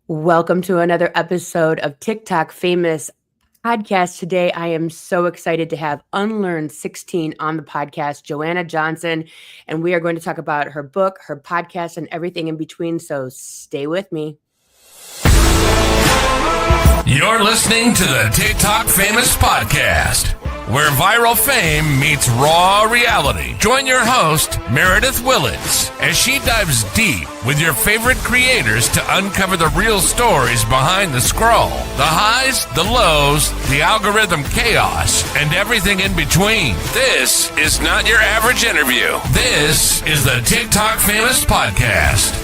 Welcome to another episode of TikTok Famous Podcast. Today, I am so excited to have Unlearned 16 on the podcast, Joannna Johnson, and we are going to talk about her book, her podcast, and everything in between. So stay with me. You're listening to the TikTok Famous Podcast, where viral fame meets raw reality. Join your host, Meredith Willits, as she dives deep with your favorite creators to uncover the real stories behind the scroll, the highs, the lows, the algorithm chaos, and everything in between. This is not your average interview. This is the TikTok Famous Podcast.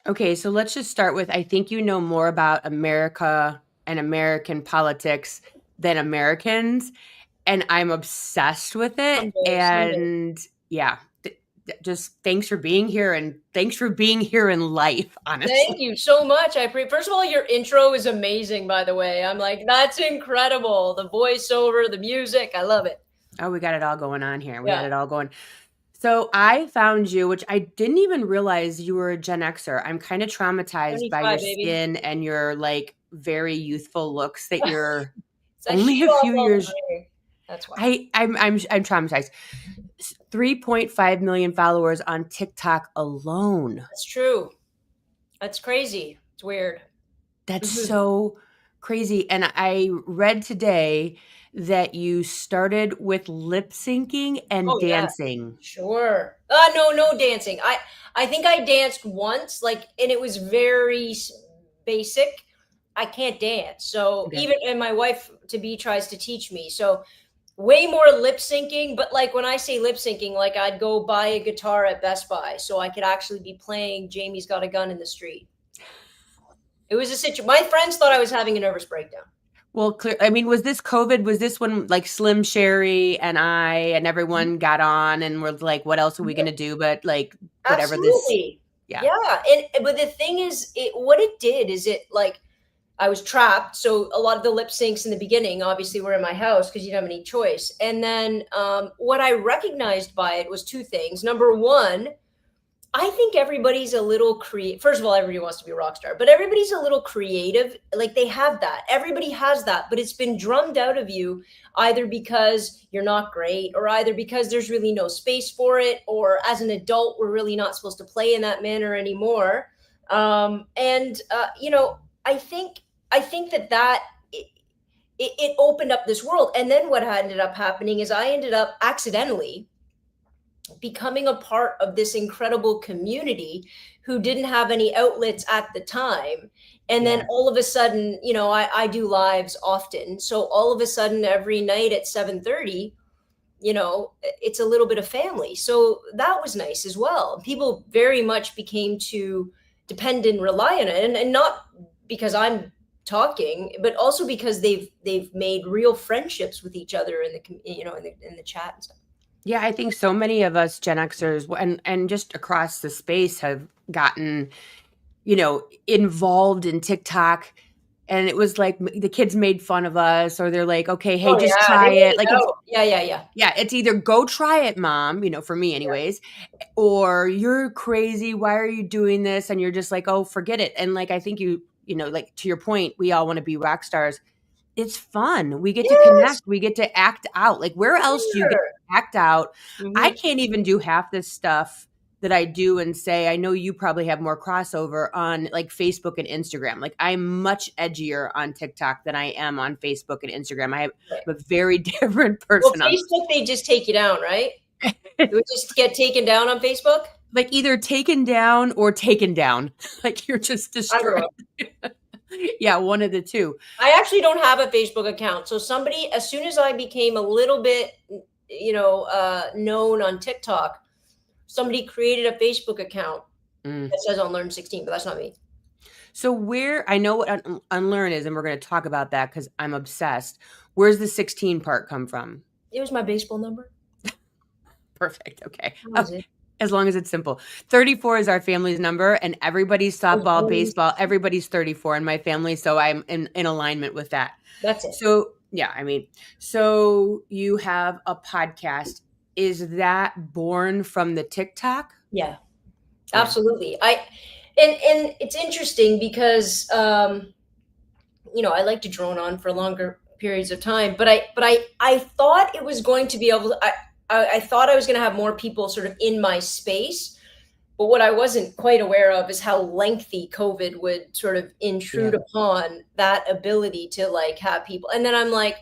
Okay, so let's just start with, I think you know more about America and American politics than Americans, and I'm obsessed with it. And yeah, just thanks for being here, and thanks for being here in life, honestly. Thank you so much. First of all, your intro is amazing, by the way. I'm like, that's incredible. The voiceover, the music, I love it. Oh, we got it all going on here. We got it all going. So I found you, which I didn't even realize you were a Gen Xer. I'm kind of traumatized by your skin and your like very youthful looks that you're only a few years. That's why I'm traumatized. 3.5 million followers on TikTok alone. That's true. That's crazy. It's weird. That's so crazy. And I read today that you started with lip syncing and dancing. Yeah. Sure. No dancing. I think I danced once, and it was very basic. I can't dance. So and my wife to be tries to teach me. So way more lip syncing, but like when I say lip syncing, like I'd go buy a guitar at Best Buy so I could actually be playing Jamie's Got a Gun in the street. It was a situation. My friends thought I was having a nervous breakdown. Well, I mean, was this COVID? Was this when like Slim Sherry and I and everyone got on and were like, what else are we going to do? But like whatever Absolutely. Yeah. But the thing is, what it did is it like, I was trapped. So a lot of the lip syncs in the beginning, obviously, were in my house because you didn't have any choice. And then what I recognized by it was two things. Number one, I think everybody's a little creative. First of all, everybody wants to be a rock star, but everybody's a little creative. Like they have that. Everybody has that, but it's been drummed out of you either because you're not great or either because there's really no space for it. Or as an adult, we're really not supposed to play in that manner anymore. I think that it opened up this world. And then what ended up happening is I ended up accidentally becoming a part of this incredible community who didn't have any outlets at the time. And then all of a sudden, I do lives often. So all of a sudden every night at 7:30, it's a little bit of family. So that was nice as well. People very much became to depend and rely on it. And not because I'm talking, but also because they've made real friendships with each other in the chat and stuff. Yeah, I think so many of us Gen Xers and just across the space have gotten, involved in TikTok. And it was like the kids made fun of us, or they're like, okay, hey, just try it. Like, yeah. It's either go try it, mom, for me anyways, or you're crazy. Why are you doing this? And you're just like, oh, forget it. And like, I think like to your point, we all want to be rock stars. It's fun. We get to connect. We get to act out. Like where else do you get to act out? I can't even do half this stuff that I do and say. I know you probably have more crossover on like Facebook and Instagram. Like I'm much edgier on TikTok than I am on Facebook and Instagram. I'm a very different person. Well, Facebook, they just take you down, right? You would just get taken down on Facebook? Like either taken down or taken down. Like you're just destroyed. Yeah, one of the two. I actually don't have a Facebook account. So somebody, as soon as I became a little bit, known on TikTok, somebody created a Facebook account that says Unlearn 16, but that's not me. So I know what Unlearn is, and we're going to talk about that because I'm obsessed. Where's the 16 part come from? It was my baseball number. Perfect. Okay. As long as it's simple. 34 is our family's number, and everybody's softball, baseball, everybody's 34 in my family. So I'm in alignment with that. That's it. So so you have a podcast. Is that born from the TikTok? Yeah, absolutely. And it's interesting because I like to drone on for longer periods of time, but I thought it was going to be able to, I thought I was going to have more people sort of in my space. But what I wasn't quite aware of is how lengthy COVID would sort of intrude upon that ability to like have people. And then I'm like,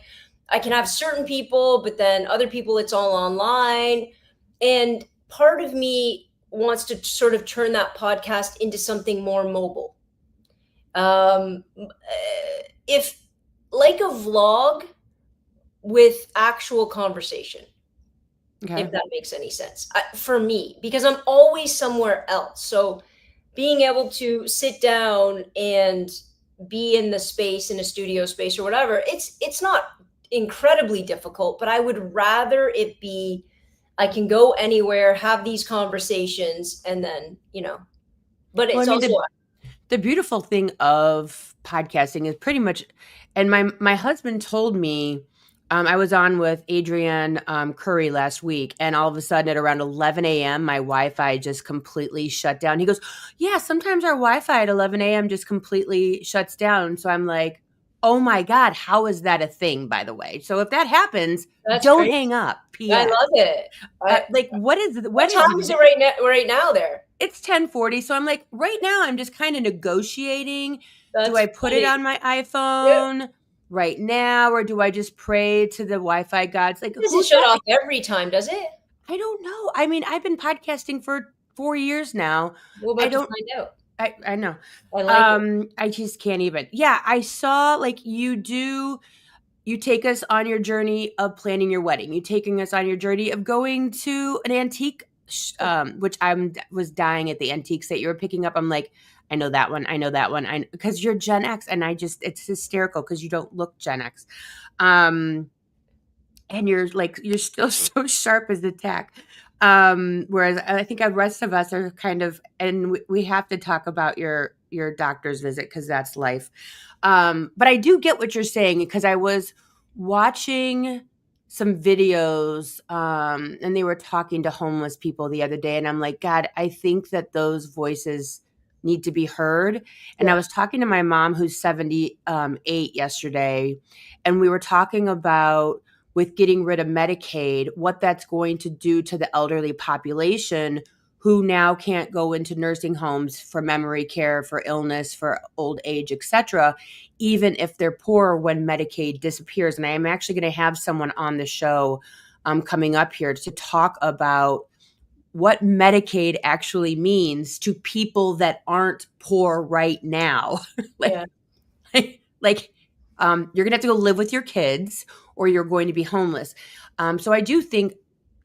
I can have certain people, but then other people, it's all online. And part of me wants to sort of turn that podcast into something more mobile. If like a vlog with actual conversation, if that makes any sense for me, because I'm always somewhere else. So being able to sit down and be in the space, in a studio space or whatever, it's not incredibly difficult, but I would rather it be, I can go anywhere, have these conversations, and then, but it's also the beautiful thing of podcasting is pretty much, and my husband told me, I was on with Adrienne Curry last week, and all of a sudden at around 11 a.m., my Wi-Fi just completely shut down. He goes, yeah, sometimes our Wi-Fi at 11 a.m. just completely shuts down. So I'm like, oh my God, how is that a thing, by the way? So if that happens, don't hang up. P.S. I love it. What time is it right now there? It's 10:40. So I'm like, right now I'm just kind of negotiating. Do I put it on my iPhone right now, or do I just pray to the Wi-Fi gods? Like, does it shut off every time, does it? I don't know. I mean, I've been podcasting for 4 years now. We'll about to find out. I know. I like it. I just can't even. Yeah, I saw like you take us on your journey of planning your wedding. You taking us on your journey of going to an antique, which was dying at the antiques that you were picking up. I'm like, I know that one. I know that one. Because you're Gen X, and it's hysterical because you don't look Gen X. And you're still so sharp as the tack. Whereas I think the rest of us are kind of, and we have to talk about your doctor's visit because that's life. But I do get what you're saying, because I was watching some videos and they were talking to homeless people the other day, and I'm like, God, I think that those voices need to be heard. And I was talking to my mom, who's 78 yesterday, and we were talking about, with getting rid of Medicaid, what that's going to do to the elderly population who now can't go into nursing homes for memory care, for illness, for old age, etc., even if they're poor when Medicaid disappears. And I am actually going to have someone on the show coming up here to talk about what Medicaid actually means to people that aren't poor right now. You're going to have to go live with your kids, or you're going to be homeless. So I do think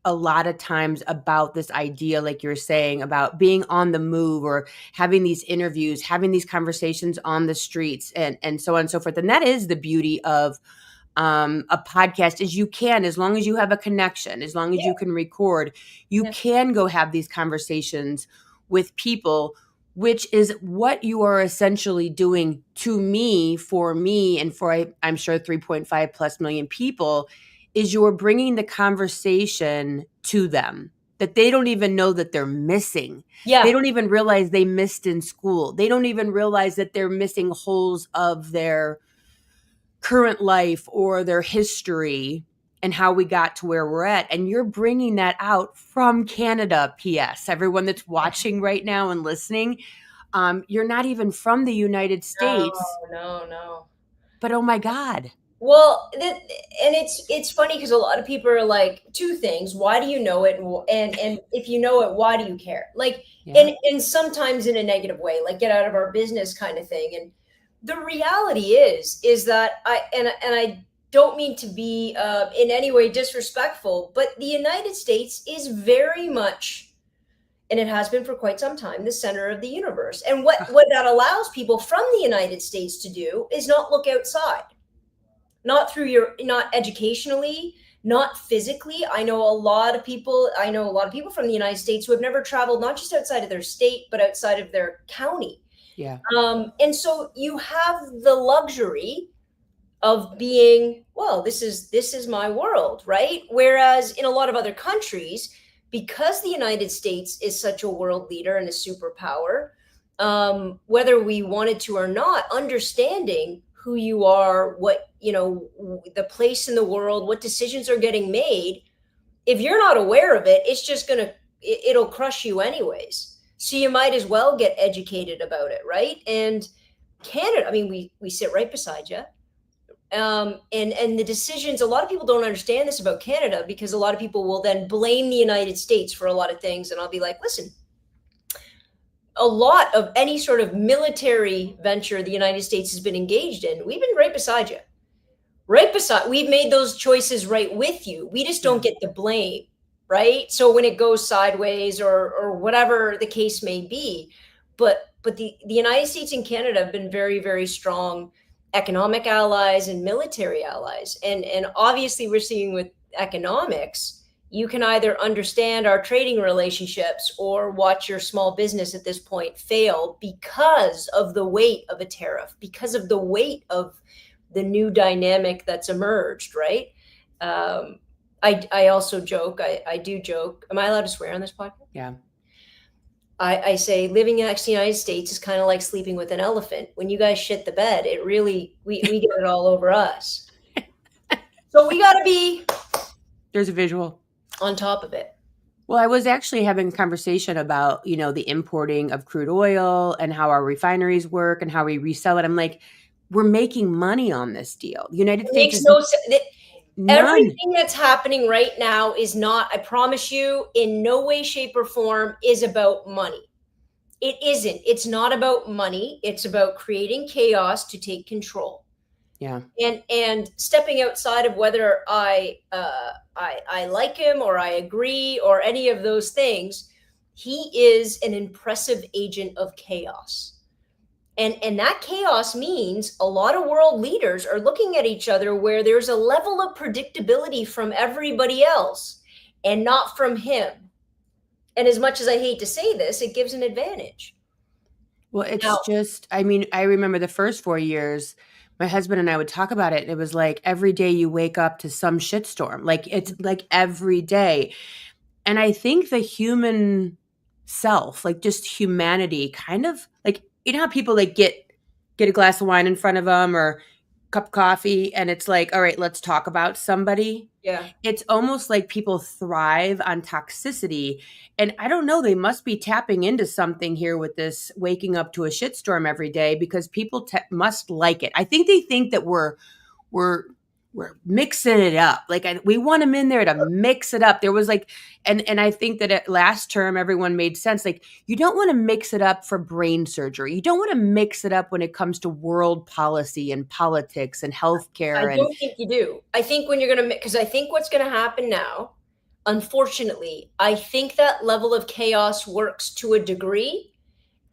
a lot of times about this idea, like you're saying, about being on the move, or having these interviews, having these conversations on the streets, and so on and so forth. And that is the beauty of a podcast, is you can, as long as you have a connection, as long as you can record, you can go have these conversations with people, which is what you are essentially doing to me, for me, and for, I'm sure, 3.5 plus million people, is you're bringing the conversation to them that they don't even know that they're missing. Yeah. They don't even realize they missed in school. They don't even realize that they're missing holes of their current life or their history and how we got to where we're at. And you're bringing that out from Canada. P.S. Everyone that's watching right now and listening, you're not even from the United States. No. But oh my God. Well, and it's funny because a lot of people are like, two things: why do you know it, and if you know it, why do you care? Like, and sometimes in a negative way, like get out of our business kind of thing. And the reality is that I don't mean to be in any way disrespectful, but the United States is very much, and it has been for quite some time, the center of the universe. And what that allows people from the United States to do is not look outside. Not educationally, not physically. I know a lot of people from the United States who have never traveled, not just outside of their state, but outside of their county. Yeah. And so you have the luxury of being, well, this is my world, right? Whereas in a lot of other countries, because the United States is such a world leader and a superpower, whether we wanted to or not, understanding who you are, what, the place in the world, what decisions are getting made. If you're not aware of it, it's just it'll crush you anyways. So you might as well get educated about it, right? And Canada, I mean, we sit right beside you. And the decisions, a lot of people don't understand this about Canada, because a lot of people will then blame the United States for a lot of things. And I'll be like, listen, a lot of any sort of military venture the United States has been engaged in, we've been right beside you. We've made those choices right with you. We just don't get the blame, right? So when it goes sideways or whatever the case may be, but the United States and Canada have been very, very strong economic allies and military allies. And obviously we're seeing with economics, you can either understand our trading relationships or watch your small business at this point fail because of the weight of a tariff, because of the weight of the new dynamic that's emerged, right? I also joke, I do joke. Am I allowed to swear on this podcast? Yeah. I say living next to the United States is kind of like sleeping with an elephant. When you guys shit the bed, it really, we get it all over us. So we got to be. There's a visual. On top of it. Well, I was actually having a conversation about, the importing of crude oil and how our refineries work and how we resell it. I'm like, we're making money on this deal. The United States makes no sense. Everything that's happening right now is not, I promise you, in no way, shape, or form is about money. It isn't. It's not about money. It's about creating chaos to take control. Yeah. And stepping outside of whether I like him or I agree or any of those things, he is an impressive agent of chaos. And that chaos means a lot of world leaders are looking at each other where there's a level of predictability from everybody else and not from him. And as much as I hate to say this, it gives an advantage. Well, it's I remember the first 4 years, my husband and I would talk about it. And it was like every day you wake up to some shitstorm. Like it's like every day. And I think the human self, like just humanity, kind of like, how people like get a glass of wine in front of them or a cup of coffee, and it's like, all right, let's talk about somebody. Yeah. It's almost like people thrive on toxicity. And I don't know, they must be tapping into something here with this waking up to a shitstorm every day, because people must like it. I think they think that we're mixing it up. Like we want them in there to mix it up. There was like, and I think that at last term, everyone made sense. Like you don't want to mix it up for brain surgery. You don't want to mix it up when it comes to world policy and politics and healthcare. I don't think you do. I think when you're going to, because I think what's going to happen now, unfortunately, I think that level of chaos works to a degree.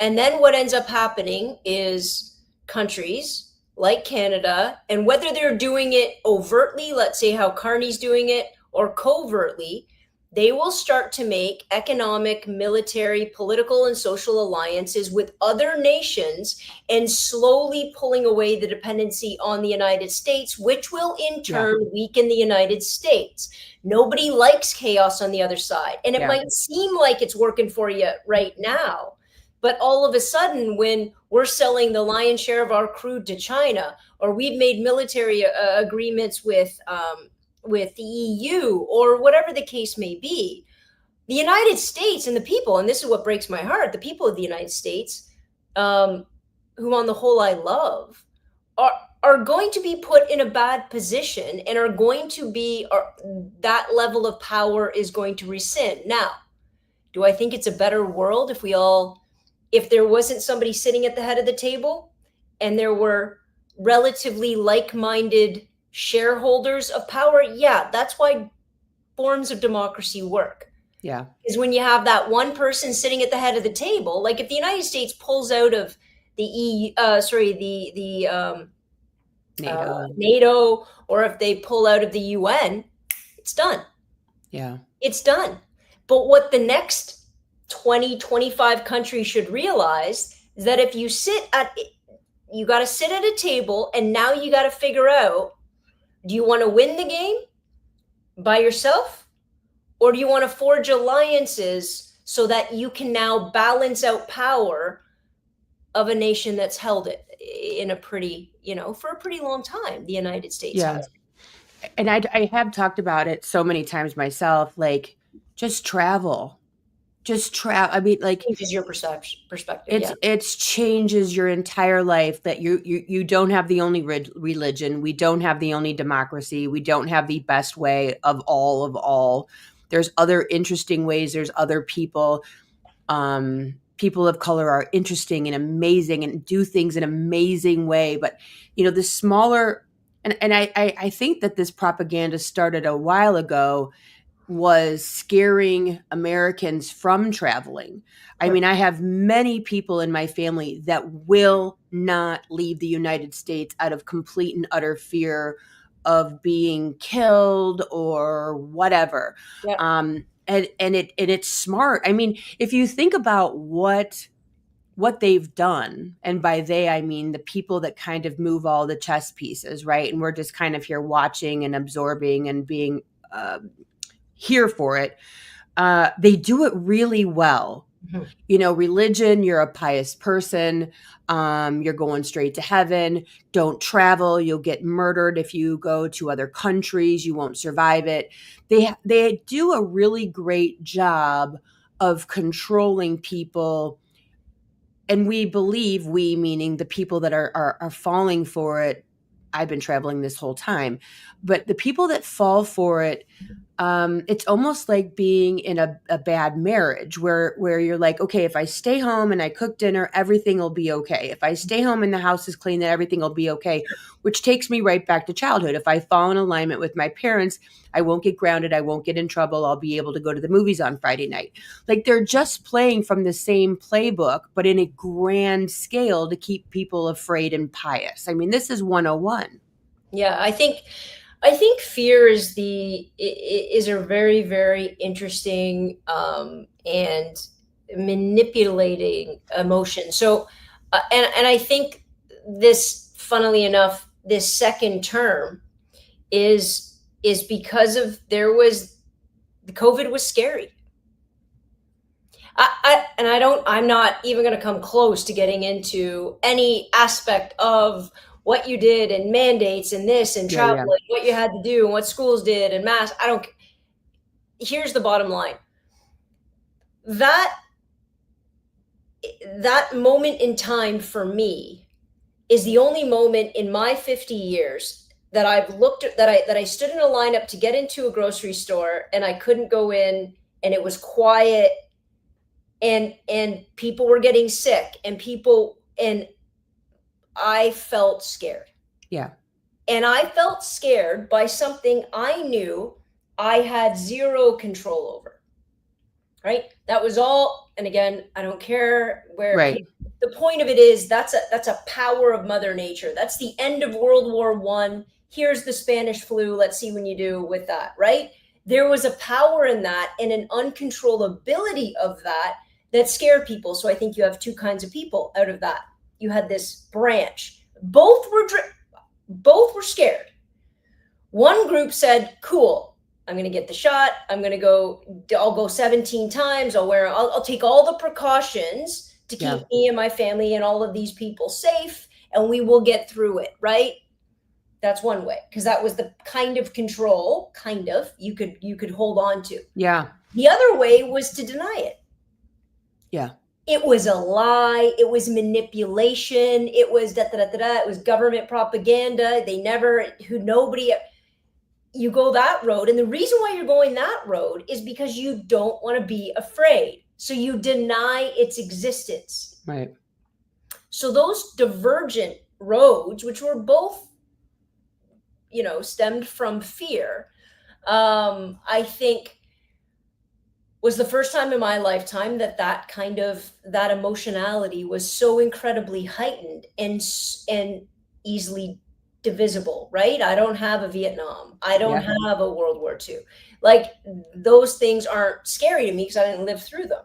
And then what ends up happening is countries like Canada, and whether they're doing it overtly, let's say how Carney's doing it, or covertly, they will start to make economic, military, political, and social alliances with other nations and slowly pulling away the dependency on the United States, which will in turn weaken the United States. Nobody likes chaos on the other side. And it might seem like it's working for you right now, but all of a sudden, when we're selling the lion's share of our crude to China, or we've made military agreements with the EU, or whatever the case may be, the United States and the people, and this is what breaks my heart, the people of the United States, who on the whole I love, are going to be put in a bad position and are going to be, that level of power is going to rescind. Now, do I think it's a better world if there wasn't somebody sitting at the head of the table and there were relatively like-minded shareholders of power? Yeah, that's why forms of democracy work. Yeah. Is when you have that one person sitting at the head of the table, like if the United States pulls out of the NATO, or if they pull out of the UN, it's done. Yeah. It's done. But what the next 20, 25 countries should realize is that if you you got to sit at a table, and now you got to figure out, do you want to win the game by yourself, or do you want to forge alliances so that you can now balance out power of a nation that's held it in a pretty, for a pretty long time. The United States Yeah. has. And I have talked about it so many times myself, like, just travel. Just travel. I mean, like, Changes your perspective. Yeah. it's changes your entire life, that you don't have the only religion. We don't have the only democracy. We don't have the best way of all. There's other interesting ways. There's other people. People of color are interesting and amazing and do things in an amazing way. But, the smaller, and I think that this propaganda started a while ago, was scaring Americans from traveling. I mean, I have many people in my family that will not leave the United States out of complete and utter fear of being killed or whatever. Yeah. And it's smart. I mean, if you think about what they've done, and by they I mean the people that kind of move all the chess pieces, right? And we're just kind of here watching and absorbing and being here for it. They do it really well. Mm-hmm. Religion, you're a pious person. You're going straight to heaven. Don't travel. You'll get murdered if you go to other countries. You won't survive it. They do a really great job of controlling people. And we believe, we meaning the people that are falling for it. I've been traveling this whole time, but the people that fall for it, it's almost like being in a bad marriage where you're like, okay, if I stay home and I cook dinner, everything will be okay. If I stay home and the house is clean, then everything will be okay, which takes me right back to childhood. If I fall in alignment with my parents, I won't get grounded. I won't get in trouble. I'll be able to go to the movies on Friday night. Like, they're just playing from the same playbook, but in a grand scale to keep people afraid and pious. I mean, this is 101. Yeah, I think fear is a very, very interesting and manipulating emotion. So, and I think this, funnily enough, this second term is because of the COVID was scary. I'm not even going to come close to getting into any aspect of what you did and mandates and this and travel, and what you had to do and what schools did and masks. Here's the bottom line. That moment in time for me is the only moment in my 50 years that I've looked at, that I stood in a lineup to get into a grocery store and I couldn't go in, and it was quiet, and people were getting sick, and I felt scared. Yeah. And I felt scared by something I knew I had zero control over. Right? That was all. And again, I don't care where. Right. The point of it is that's a power of Mother Nature. That's the end of World War I. Here's the Spanish flu. Let's see what you do with that. Right? There was a power in that and an uncontrollability of that scared people. So I think you have two kinds of people out of that. You had this branch. Both were scared. One group said, cool, I'm going to get the shot. I'll go 17 times. I'll take all the precautions to keep me and my family and all of these people safe, and we will get through it. Right? That's one way, because that was the kind of control, you could hold on to. Yeah. The other way was to deny it. Yeah. It was a lie. It was manipulation. It was It was government propaganda. You go that road. And the reason why you're going that road is because you don't want to be afraid. So you deny its existence. Right. So those divergent roads, which were both, stemmed from fear, I think was the first time in my lifetime that emotionality was so incredibly heightened and easily divisible, right? I don't have a Vietnam. I don't have a World War II. Like, those things aren't scary to me because I didn't live through them.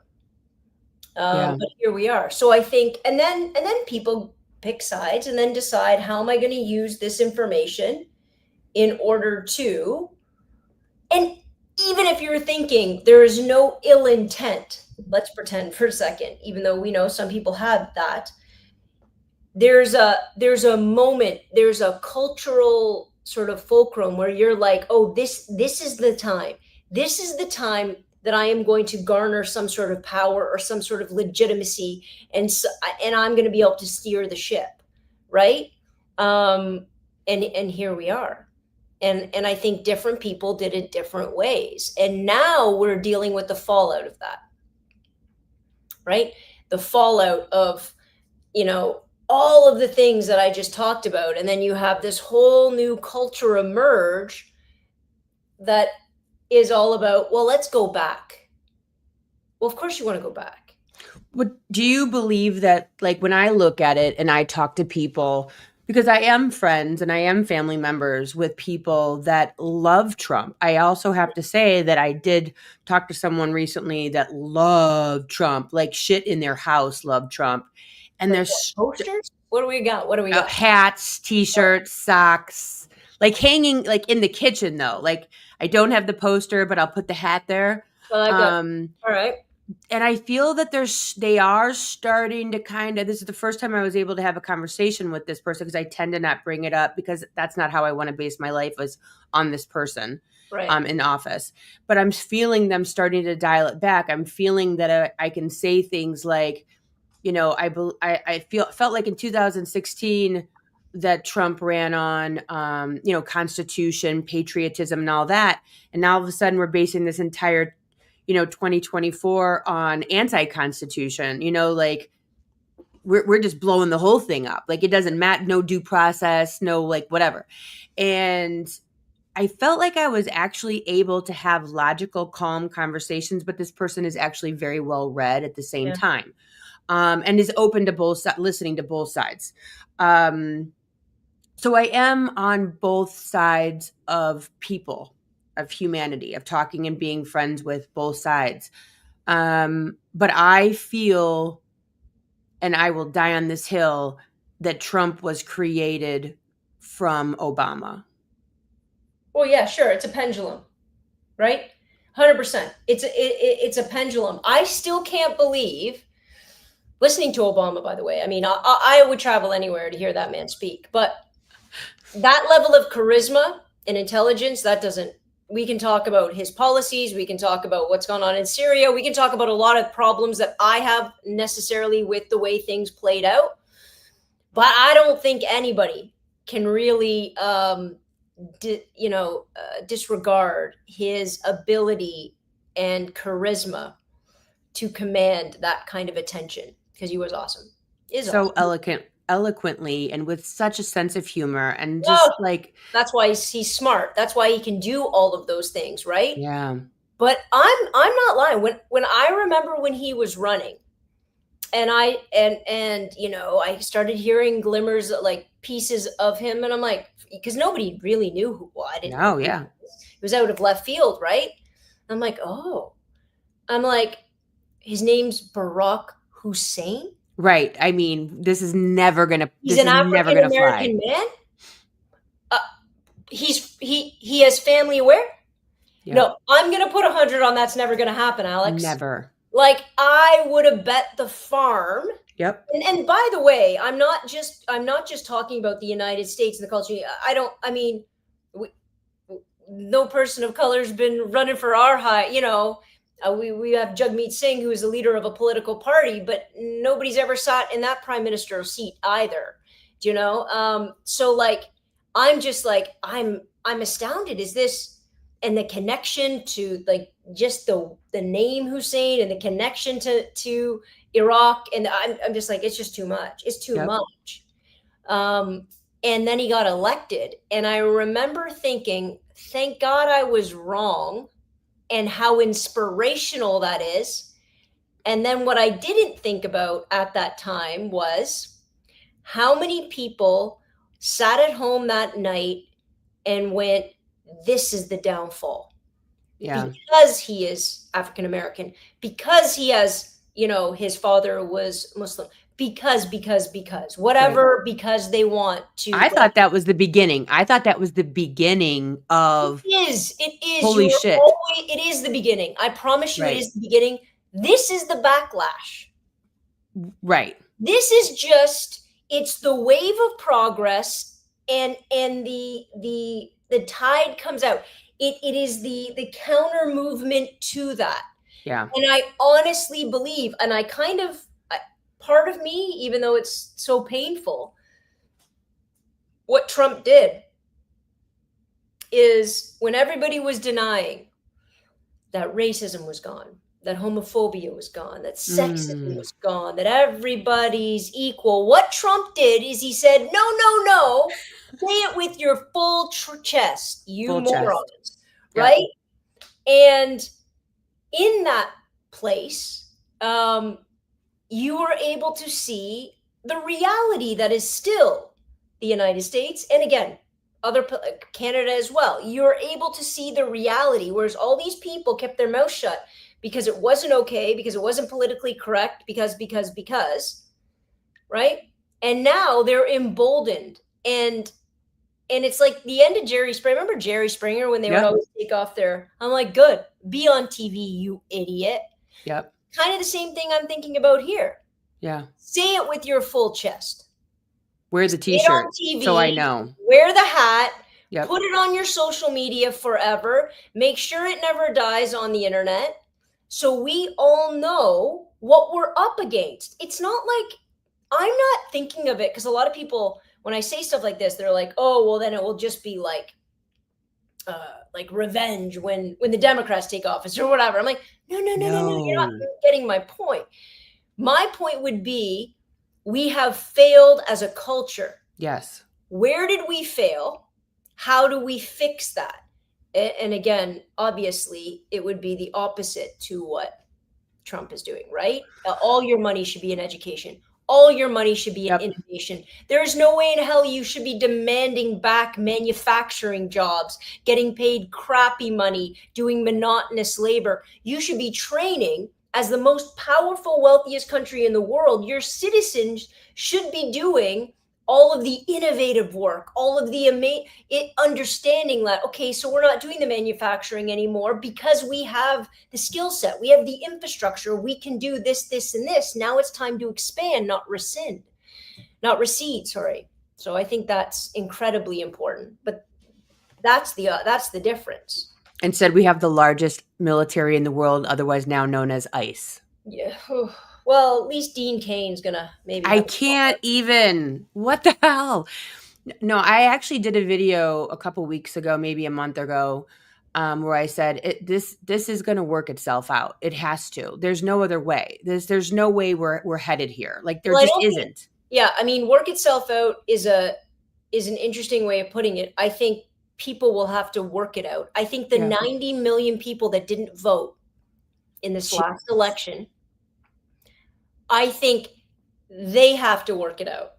But here we are. So I think, and then people pick sides and then decide, how am I going to use this information in order to, and even if you're thinking there is no ill intent, let's pretend for a second, even though we know some people have that, there's a moment, there's a cultural sort of fulcrum where you're like, oh, this is the time. This is the time that I am going to garner some sort of power or some sort of legitimacy, and I'm going to be able to steer the ship, right? And here we are. And I think different people did it different ways. And now we're dealing with the fallout of that, right? The fallout of, all of the things that I just talked about. And then you have this whole new culture emerge that is all about, well, let's go back. Well, of course you want to go back. But do you believe that, like, when I look at it and I talk to people, because I am friends and I am family members with people that love Trump. I also have to say that I did talk to someone recently that loved Trump, like shit in their house, loved Trump. And there's posters. What do we got? Hats, t-shirts, socks, like hanging, like in the kitchen though. Like I don't have the poster, but I'll put the hat there. All right. And I feel that they are starting to this is the first time I was able to have a conversation with this person, because I tend to not bring it up because that's not how I want to base my life, is on this person in office. But I'm feeling them starting to dial it back. I'm feeling that I can say things like, I felt like in 2016 that Trump ran on, Constitution, patriotism, and all that. And now all of a sudden we're basing this entire 2024 on anti-Constitution, like we're just blowing the whole thing up. Like it doesn't matter, no due process, no like whatever. And I felt like I was actually able to have logical, calm conversations, but this person is actually very well read at the same time, and is open to listening to both sides. So I am on both sides of people, of humanity, of talking and being friends with both sides. But I feel, and I will die on this hill, that Trump was created from Obama. Well, yeah, sure. It's a pendulum, right? 100%. It's a pendulum. I still can't believe, listening to Obama, by the way, I mean, I would travel anywhere to hear that man speak, but that level of charisma and intelligence, we can talk about his policies. We can talk about what's going on in Syria. We can talk about a lot of problems that I have necessarily with the way things played out. But I don't think anybody can really, disregard his ability and charisma to command that kind of attention, because he was awesome. So awesome. Eloquently and with such a sense of humor, and just that's why he's smart. That's why he can do all of those things, right? Yeah. But I'm not lying. When I remember when he was running, and I started hearing glimmers, like pieces of him, and I'm like, because nobody really knew who. Well, I didn't. Oh, yeah. It was out of left field, right? I'm like, his name's Barack Hussein. Right. I mean, this is never gonna. He's an African American man. He has family where? Yep. No, I'm gonna put 100 on that's never gonna happen, Alex. Never. Like I would have bet the farm. Yep. And by the way, I'm not just talking about the United States and the culture. No person of color has been running for our high. We have Jagmeet Singh, who is the leader of a political party, but nobody's ever sat in that prime minister seat either. So like, I'm just like, I'm astounded. Is this, and the connection to like just the name Hussein and the connection to Iraq, and I'm just like, it's just too much. It's too much. And then he got elected, and I remember thinking, thank God I was wrong. And how inspirational that is. And then what I didn't think about at that time was how many people sat at home that night and went, this is the downfall. Yeah. Because he is African American, because he has, his father was Muslim, because whatever, right. Because they want to. I thought that was the beginning. I thought that was the beginning of. It is. Holy shit. It is the beginning. I promise you, right. It is the beginning. This is the backlash. Right. This is just it's the wave of progress, and the tide comes out. It is the counter movement to that. Yeah. And I honestly believe, and I kind of, part of me, even though it's so painful, what Trump did is, when everybody was denying that racism was gone, that homophobia was gone, that sexism was gone, that everybody's equal, what Trump did is he said, no, no, no, say it with your full chest, you Full morons, chest. right? Yep. And in that place, you were able to see the reality that is still the United States, and again, other Canada as well. You're able to see the reality, whereas all these people kept their mouth shut because it wasn't okay, because it wasn't politically correct, because, right? And now they're emboldened, and it's like the end of Jerry Springer. Remember Jerry Springer when they would always take off their, I'm like, good, be on TV, you idiot. Yep. Kind of the same thing I'm thinking about here. Yeah. Say it with your full chest. Wear the t-shirt TV, so I know. Wear the hat. Yep. Put it on your social media forever. Make sure it never dies on the internet, so we all know what we're up against. It's not like, I'm not thinking of it, because a lot of people, when I say stuff like this, they're like, oh, well, then it will just be like revenge when the Democrats take office or whatever. I'm like, no, you're not getting my point. My point would be, we have failed as a culture. Yes. Where did we fail? How do we fix that? And again, obviously, it would be the opposite to what Trump is doing, right? All your money should be in education. All your money should be in innovation. There is no way in hell you should be demanding back manufacturing jobs, getting paid crappy money, doing monotonous labor. You should be training, as the most powerful, wealthiest country in the world, your citizens should be doing all of the innovative work, all of the understanding that, okay, so we're not doing the manufacturing anymore because we have the skill set, we have the infrastructure, we can do this, this, and this. Now it's time to expand, not recede, sorry. So I think that's incredibly important, but that's the difference. Instead, we have the largest military in the world, otherwise now known as ICE. Yeah. Well, at least Dean Kane's gonna maybe. I can't even. What the hell? No, I actually did a video a couple weeks ago, maybe a month ago, where I said this is going to work itself out. It has to. There's no other way. There's no way we're headed here. Like there just isn't. Yeah, I mean, work itself out is an interesting way of putting it. I think people will have to work it out. I think the 90 million people that didn't vote in this last election, I think they have to work it out.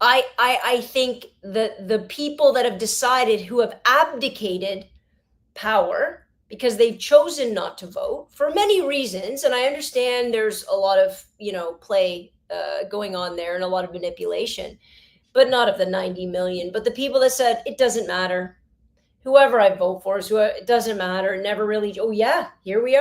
I think the people that have decided, who have abdicated power because they've chosen not to vote for many reasons, and I understand there's a lot of play going on there and a lot of manipulation, but not of the 90 million. But the people that said it doesn't matter, whoever I vote for is whoever, it doesn't matter, never really. Oh yeah, here we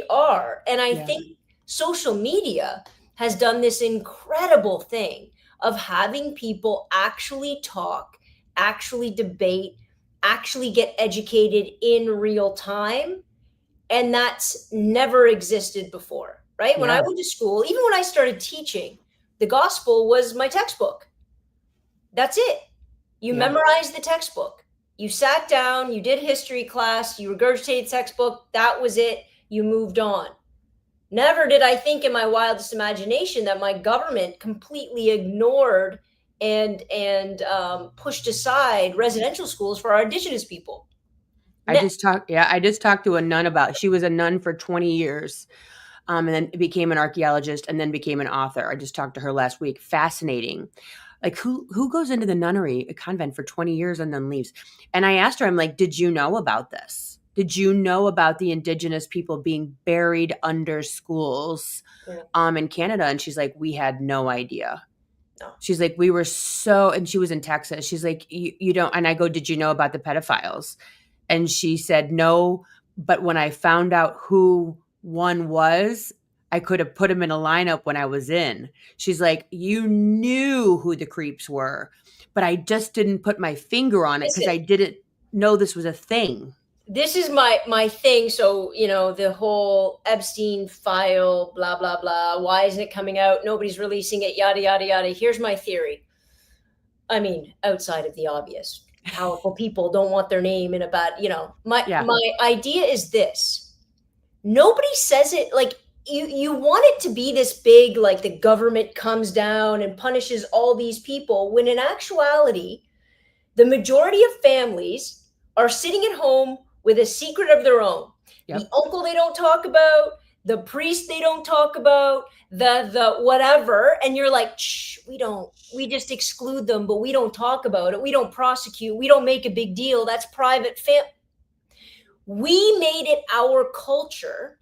are, and I think social media has done this incredible thing of having people actually talk, actually debate, actually get educated in real time. And that's never existed before, right? Yeah. When I went to school, even when I started teaching, the gospel was my textbook. That's it. You memorized the textbook. You sat down, you did history class, you regurgitated textbook. That was it. You moved on. Never did I think in my wildest imagination that my government completely ignored and pushed aside residential schools for our Indigenous people. I just talked to a nun about it. She was a nun for 20 years and then became an archaeologist and then became an author. I just talked to her last week. Fascinating. Like who goes into the nunnery, a convent for 20 years and then leaves? And I asked her, I'm like, did you know about this? Did you know about the Indigenous people being buried under schools in Canada? And she's like, we had no idea. No. She's like, we were so, and she was in Texas. She's like, you don't, and I go, did you know about the pedophiles? And she said, no, but when I found out who one was, I could have put him in a lineup when I was in. She's like, you knew who the creeps were, but I just didn't put my finger on it because I didn't know this was a thing. This is my thing. So, the whole Epstein file, blah, blah, blah. Why isn't it coming out? Nobody's releasing it, yada, yada, yada. Here's my theory. I mean, outside of the obvious, powerful people don't want their name in a bad, my idea is this. Nobody says it like you want it to be this big, like the government comes down and punishes all these people, when in actuality, the majority of families are sitting at home with a secret of their own. Yep. The uncle they don't talk about, the priest they don't talk about, the whatever, and you're like, shh, we just exclude them, but we don't talk about it. We don't prosecute. We don't make a big deal. That's private We made it our culture,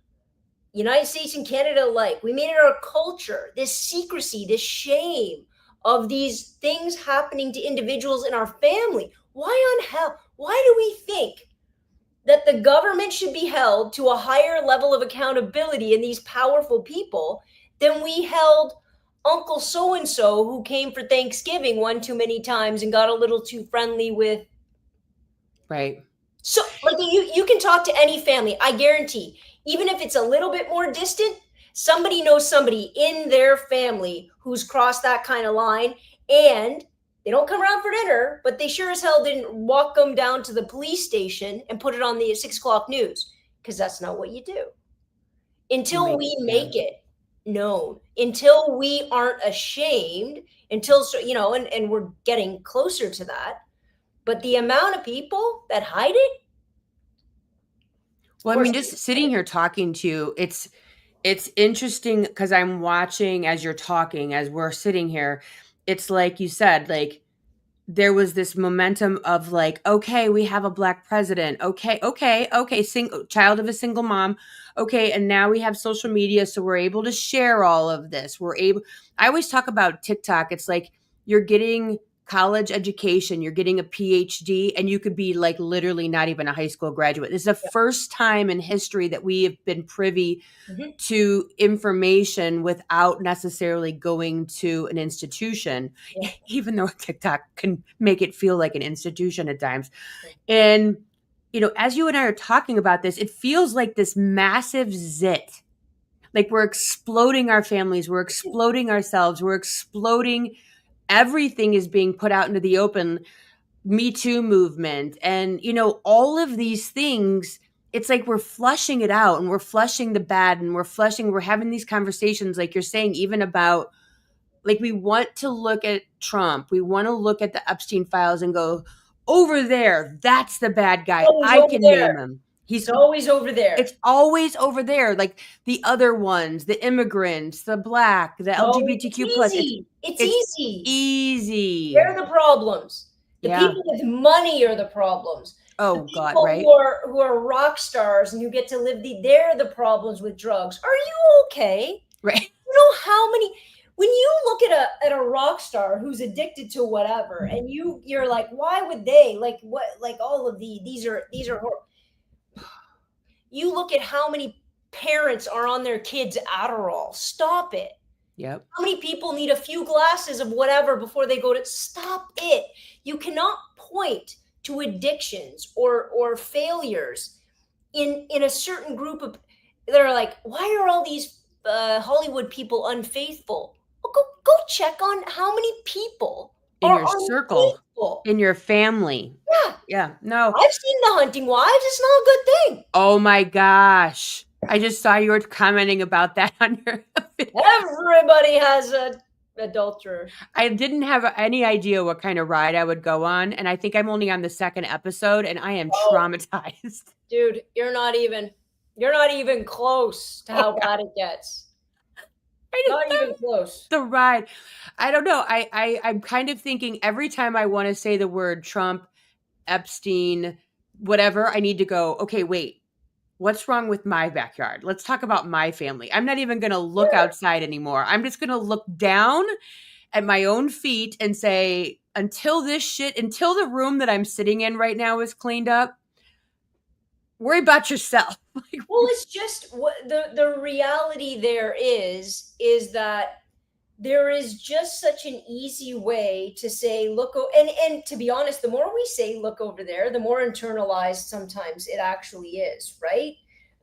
United States and Canada alike. We made it our culture, this secrecy, this shame of these things happening to individuals in our family. Why do we think that the government should be held to a higher level of accountability in these powerful people than we held Uncle so-and-so who came for Thanksgiving one too many times and got a little too friendly with? Right. So like you can talk to any family, I guarantee, even if it's a little bit more distant, somebody knows somebody in their family who's crossed that kind of line, and they don't come around for dinner, but they sure as hell didn't walk them down to the police station and put it on the 6 o'clock news, because that's not what you do. Until we make it known, until we aren't ashamed, until, and we're getting closer to that. But the amount of people that hide it. Well, I mean, just sitting here talking to you, it's interesting because I'm watching as you're talking, as we're sitting here. It's like you said, like there was this momentum of like, okay, we have a Black president. Okay. Child of a single mom. Okay. And now we have social media. So we're able to share all of this. I always talk about TikTok. It's like you're getting college education, you're getting a PhD, and you could be like literally not even a high school graduate. This is the first time in history that we have been privy to information without necessarily going to an institution, even though TikTok can make it feel like an institution at times. And, as you and I are talking about this, it feels like this massive zit. Like we're exploding our families, we're exploding ourselves, we're exploding. Everything is being put out into the open. Me Too movement. And, all of these things, it's like we're flushing it out and we're flushing the bad and we're having these conversations, like you're saying, even about like, we want to look at Trump. We want to look at the Epstein files and go, over there, that's the bad guy. I can name him. He's always over there. It's always over there. Like the other ones, the immigrants, the Black, the LGBTQ plus. It's easy. Easy. They're the problems. The people with money are the problems. Oh God, right. Who are rock stars and who get to live they're the problems with drugs. Are you okay? Right. You know how many, when you look at a rock star who's addicted to whatever, and you're like, why would they, like, what, like all of these are horrible. You look at how many parents are on their kids' Adderall. Stop it. Yep. How many people need a few glasses of whatever before they go to? Stop it. You cannot point to addictions or failures in a certain group of. They're like, why are all these Hollywood people unfaithful? Well, go check on how many people in your circle, in your family. Yeah. No, I've seen The Hunting Wives. It's not a good thing. Oh my gosh. I just saw you were commenting about that on your video. Everybody has a adulterer. I didn't have any idea what kind of ride I would go on. And I think I'm only on the second episode and I am traumatized. Dude, you're not even close to how bad it gets. Not even close. The ride. I don't know. I'm kind of thinking every time I want to say the word Trump, Epstein, whatever, I need to go, okay, wait, what's wrong with my backyard? Let's talk about my family. I'm not even going to look outside anymore. I'm just going to look down at my own feet and say, until the room that I'm sitting in right now is cleaned up, Worry about yourself. Well, it's just what the reality there is that there is just such an easy way to say, look, and to be honest, the more we say look over there, the more internalized sometimes it actually is, right?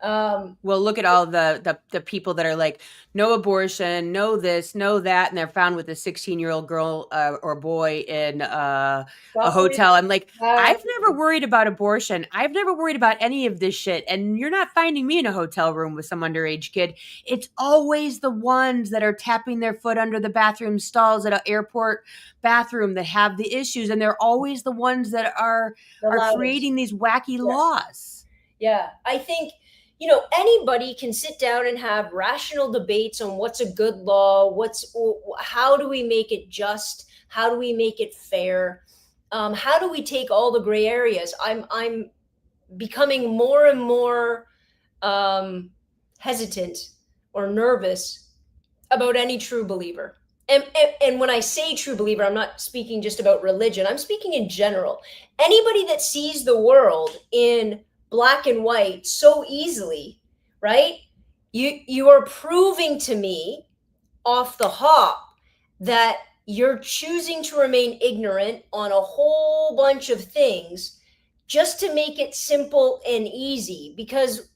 Well, look at all the people that are like, no abortion, no this, no that, and they're found with a 16-year-old girl or boy in a hotel. I'm like, I've never worried about abortion. I've never worried about any of this shit. And you're not finding me in a hotel room with some underage kid. It's always the ones that are tapping their foot under the bathroom stalls at an airport bathroom that have the issues. And they're always the ones that are creating these wacky laws. Yeah. I think, anybody can sit down and have rational debates on what's a good law, how do we make it just, how do we make it fair, how do we take all the gray areas. I'm becoming more and more hesitant or nervous about any true believer. And when I say true believer, I'm not speaking just about religion. I'm speaking in general. Anybody that sees the world in black and white so easily, right? You are proving to me off the hop that you're choosing to remain ignorant on a whole bunch of things just to make it simple and easy. Because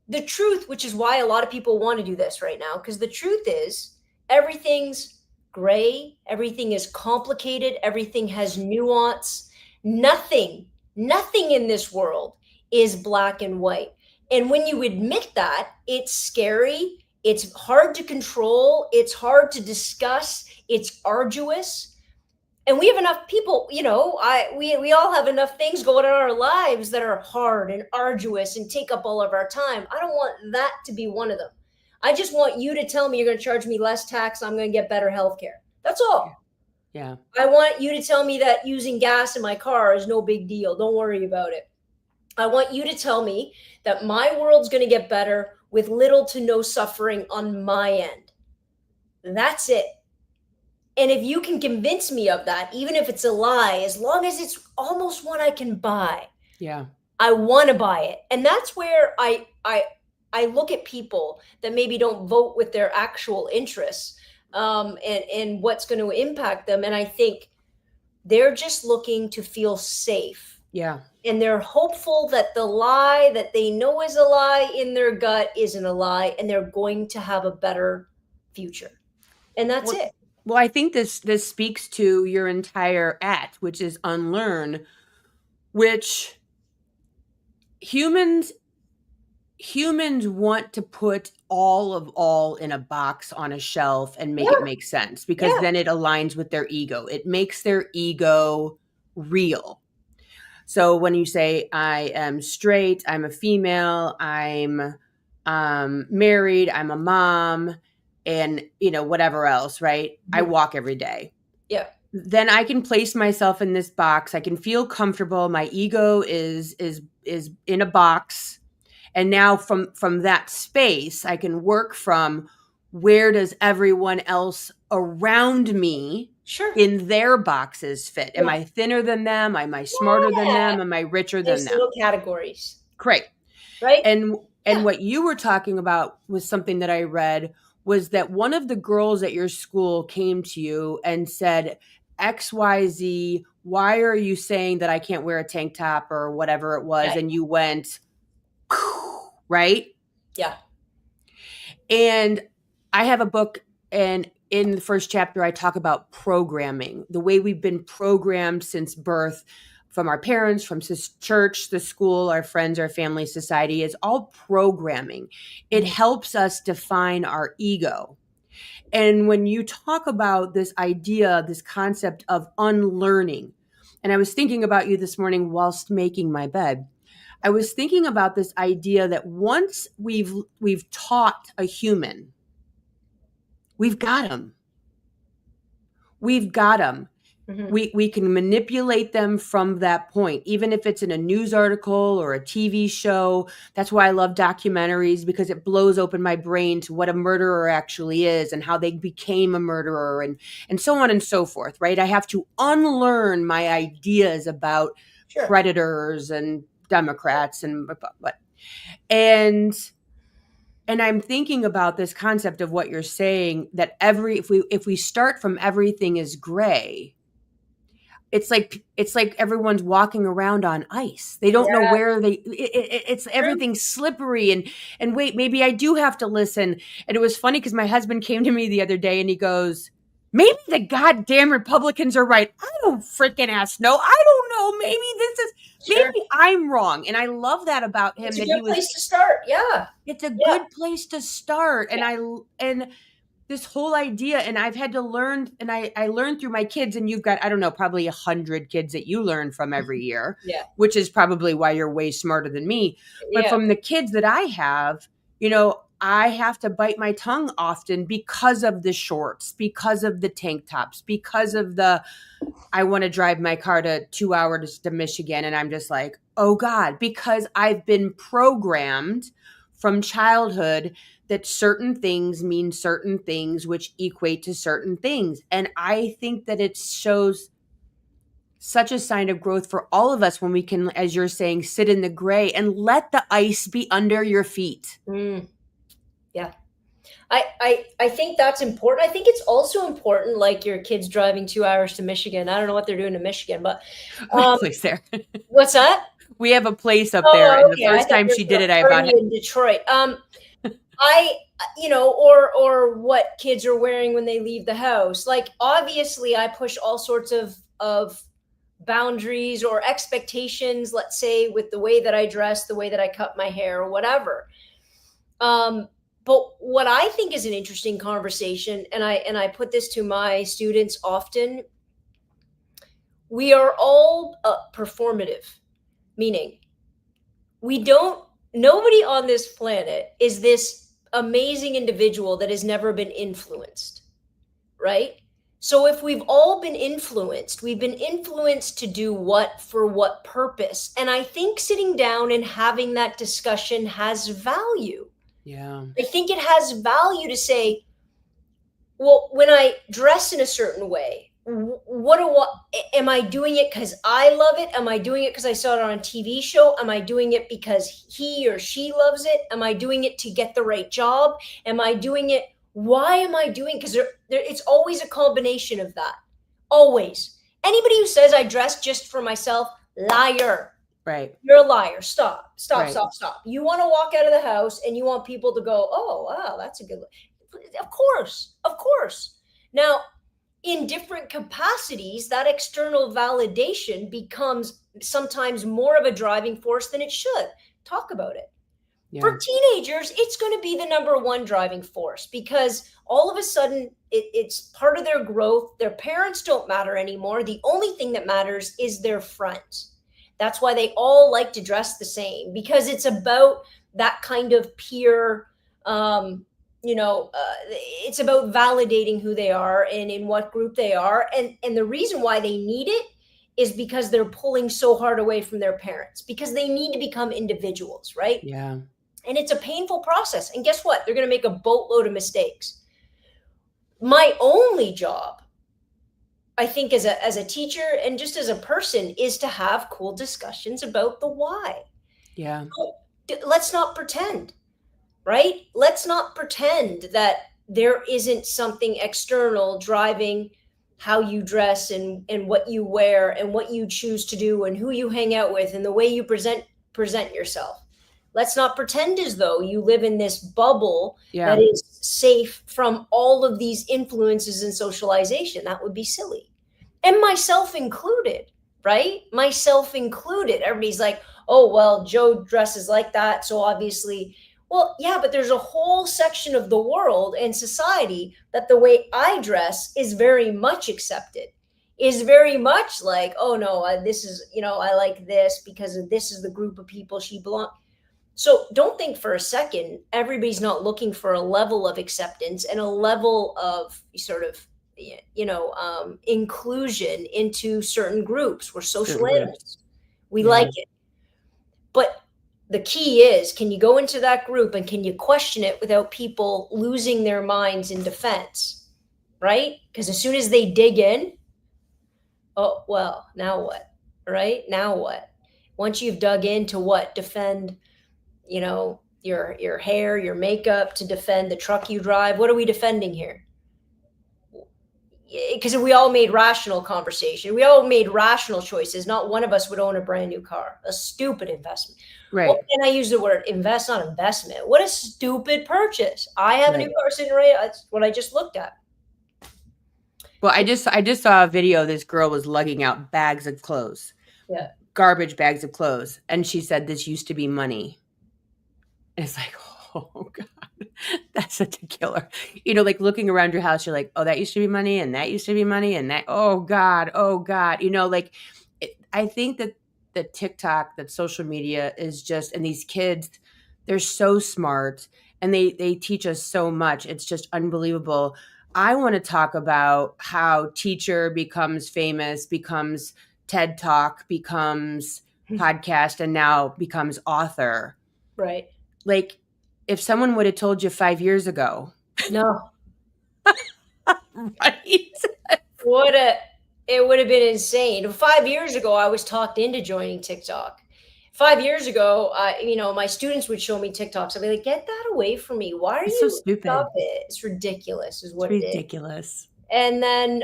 the truth, which is why a lot of people want to do this right now, because the truth is everything's gray, everything is complicated, everything has nuance. Nothing in this world is black and white. And when you admit that, it's scary, it's hard to control, it's hard to discuss, it's arduous. And we have enough people, we all have enough things going on in our lives that are hard and arduous and take up all of our time. I don't want that to be one of them. I just want you to tell me you're going to charge me less tax, I'm going to get better healthcare. That's all. Yeah. I want you to tell me that using gas in my car is no big deal. Don't worry about it. I want you to tell me that my world's going to get better with little to no suffering on my end. That's it. And if you can convince me of that, even if it's a lie, as long as it's almost one I can buy, yeah, I want to buy it. And that's where I look at people that maybe don't vote with their actual interests, and what's going to impact them. And I think they're just looking to feel safe. Yeah. And they're hopeful that the lie that they know is a lie in their gut isn't a lie, and they're going to have a better future. And that's it. Well, I think this speaks to your entire act, which is unlearn, which humans want to put all in a box on a shelf and make it make sense, because then it aligns with their ego. It makes their ego real. So when you say, I am straight, I'm a female, I'm married, I'm a mom, and whatever else, right? Mm-hmm. I walk every day. Yeah. Then I can place myself in this box. I can feel comfortable. My ego is in a box. And now from that space, I can work from where does everyone else around me in their boxes fit? Am I thinner than them? Am I smarter than them? Am I richer than them? Little categories. Great. Right. And what you were talking about was something that I read, was that one of the girls at your school came to you and said, XYZ, why are you saying that I can't wear a tank top or whatever it was? Right. And you went, right? Yeah. And I have a book, and in the first chapter, I talk about programming, the way we've been programmed since birth, from our parents, from church, the school, our friends, our family, society. Is all programming. It helps us define our ego. And when you talk about this idea, this concept of unlearning, and I was thinking about you this morning whilst making my bed, I was thinking about this idea that once we've taught a human, we've got them. We've got them. Mm-hmm. We can manipulate them from that point, even if it's in a news article or a TV show. That's why I love documentaries, because it blows open my brain to what a murderer actually is and how they became a murderer, and so on and so forth, right? I have to unlearn my ideas about predators and Democrats and I'm thinking about this concept of what you're saying, that if we start from everything is gray, it's like everyone's walking around on ice. They don't know where it's everything's slippery and wait, maybe I do have to listen. And it was funny because my husband came to me the other day and he goes, maybe the goddamn Republicans are right. I don't freaking ask. No, I don't know. Maybe I'm wrong. And I love that about him. It's a good place to start. Yeah. It's a good place to start. And this whole idea, and I've had to learn, and I learned through my kids, and you've got, I don't know, probably 100 kids that you learn from every year, which is probably why you're way smarter than me. But from the kids that I have, I have to bite my tongue often because of the shorts, because of the tank tops, because of I want to drive my car to 2 hours to Michigan. And I'm just like, oh God, because I've been programmed from childhood that certain things mean certain things, which equate to certain things. And I think that it shows such a sign of growth for all of us when we can, as you're saying, sit in the gray and let the ice be under your feet. Yeah. I think that's important. I think it's also important, like your kids driving 2 hours to Michigan. I don't know what they're doing in Michigan, but place there. What's that? We have a place up there. And the first time she did it, I bought it in Detroit. Or what kids are wearing when they leave the house. Like, obviously I push all sorts of boundaries or expectations, let's say, with the way that I dress, the way that I cut my hair, or whatever. But what I think is an interesting conversation, and I put this to my students often, we are all performative, meaning nobody on this planet is this amazing individual that has never been influenced, right? So if we've all been influenced, we've been influenced to do what, for what purpose? And I think sitting down and having that discussion has value. Yeah. I think it has value to say, well, when I dress in a certain way, am I doing it because I love it? Am I doing it because I saw it on a TV show? Am I doing it because he or she loves it? Am I doing it to get the right job? Am I doing it? Why am I doing? Because it's always a combination of that. Always. Anybody who says I dress just for myself, liar. Right. You're a liar. Stop. You want to walk out of the house and you want people to go, oh, wow, that's a good look. Of course. Now, in different capacities, that external validation becomes sometimes more of a driving force than it should. Talk about it. Yeah. For teenagers, it's going to be the number one driving force because all of a sudden it's part of their growth. Their parents don't matter anymore. The only thing that matters is their friends. That's why they all like to dress the same, because it's about that kind of peer, it's about validating who they are and in what group they are. And the reason why they need it is because they're pulling so hard away from their parents, because they need to become individuals, right? Yeah. And it's a painful process. And guess what? They're going to make a boatload of mistakes. My only job, I think, as a teacher and just as a person, is to have cool discussions about the why. Yeah. Let's not pretend, right? Let's not pretend that there isn't something external driving how you dress and what you wear and what you choose to do and who you hang out with and the way you present yourself. Let's not pretend as though you live in this bubble that is safe from all of these influences and socialization. That would be silly. And myself included, right? Myself included. Everybody's like, oh, well, Joe dresses like that, so obviously, well, yeah, but there's a whole section of the world and society that the way I dress is very much accepted, is very much like, oh no, this is, I like this because this is the group of people she belongs. So don't think for a second everybody's not looking for a level of acceptance and a level of sort of, inclusion into certain groups. We're social animals. We like it. But the key is, can you go into that group and can you question it without people losing their minds in defense, right? Because as soon as they dig in, oh, well, now what, right? Now what? once you've dug into what defend, your hair, your makeup, to defend the truck you drive, what are we defending here? Because we all made rational conversation. We all made rational choices. Not one of us would own a brand new car. A stupid investment. Right. Well, and I use the word invest, not investment. What a stupid purchase. I have a new car sitting right. That's what I just looked at. Well, I just saw a video. This girl was lugging out bags of clothes. Yeah. Garbage bags of clothes. And she said, this used to be money. And it's like, oh God, that's such a killer. Like looking around your house, you're like, oh, that used to be money, and that used to be money, and that, oh God. I think that the TikTok, that social media is just, and these kids, they're so smart, and they teach us so much. It's just unbelievable. I want to talk about how teacher becomes famous, becomes TED Talk, becomes podcast, and now becomes author. Right. Like, if someone would have told you 5 years ago. No. Right? It would have been insane. 5 years ago, I was talked into joining TikTok. 5 years ago, my students would show me TikToks. I'd be like, get that away from me. Why are you so stupid? Stop it. It's ridiculous is what it is. Ridiculous. And then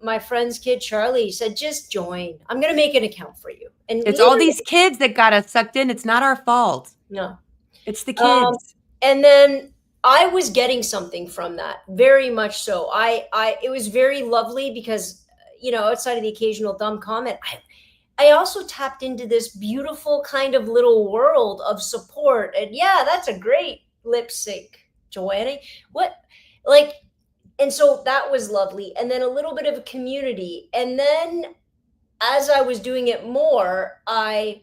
my friend's kid, Charlie, said, just join. I'm going to make an account for you. And it's all these kids that got us sucked in. It's not our fault. No. It's the kids. And then I was getting something from that, very much so. It was very lovely because, outside of the occasional dumb comment, I also tapped into this beautiful kind of little world of support. And yeah, that's a great lip sync, Joannna. And so that was lovely. And then a little bit of a community. And then as I was doing it more, I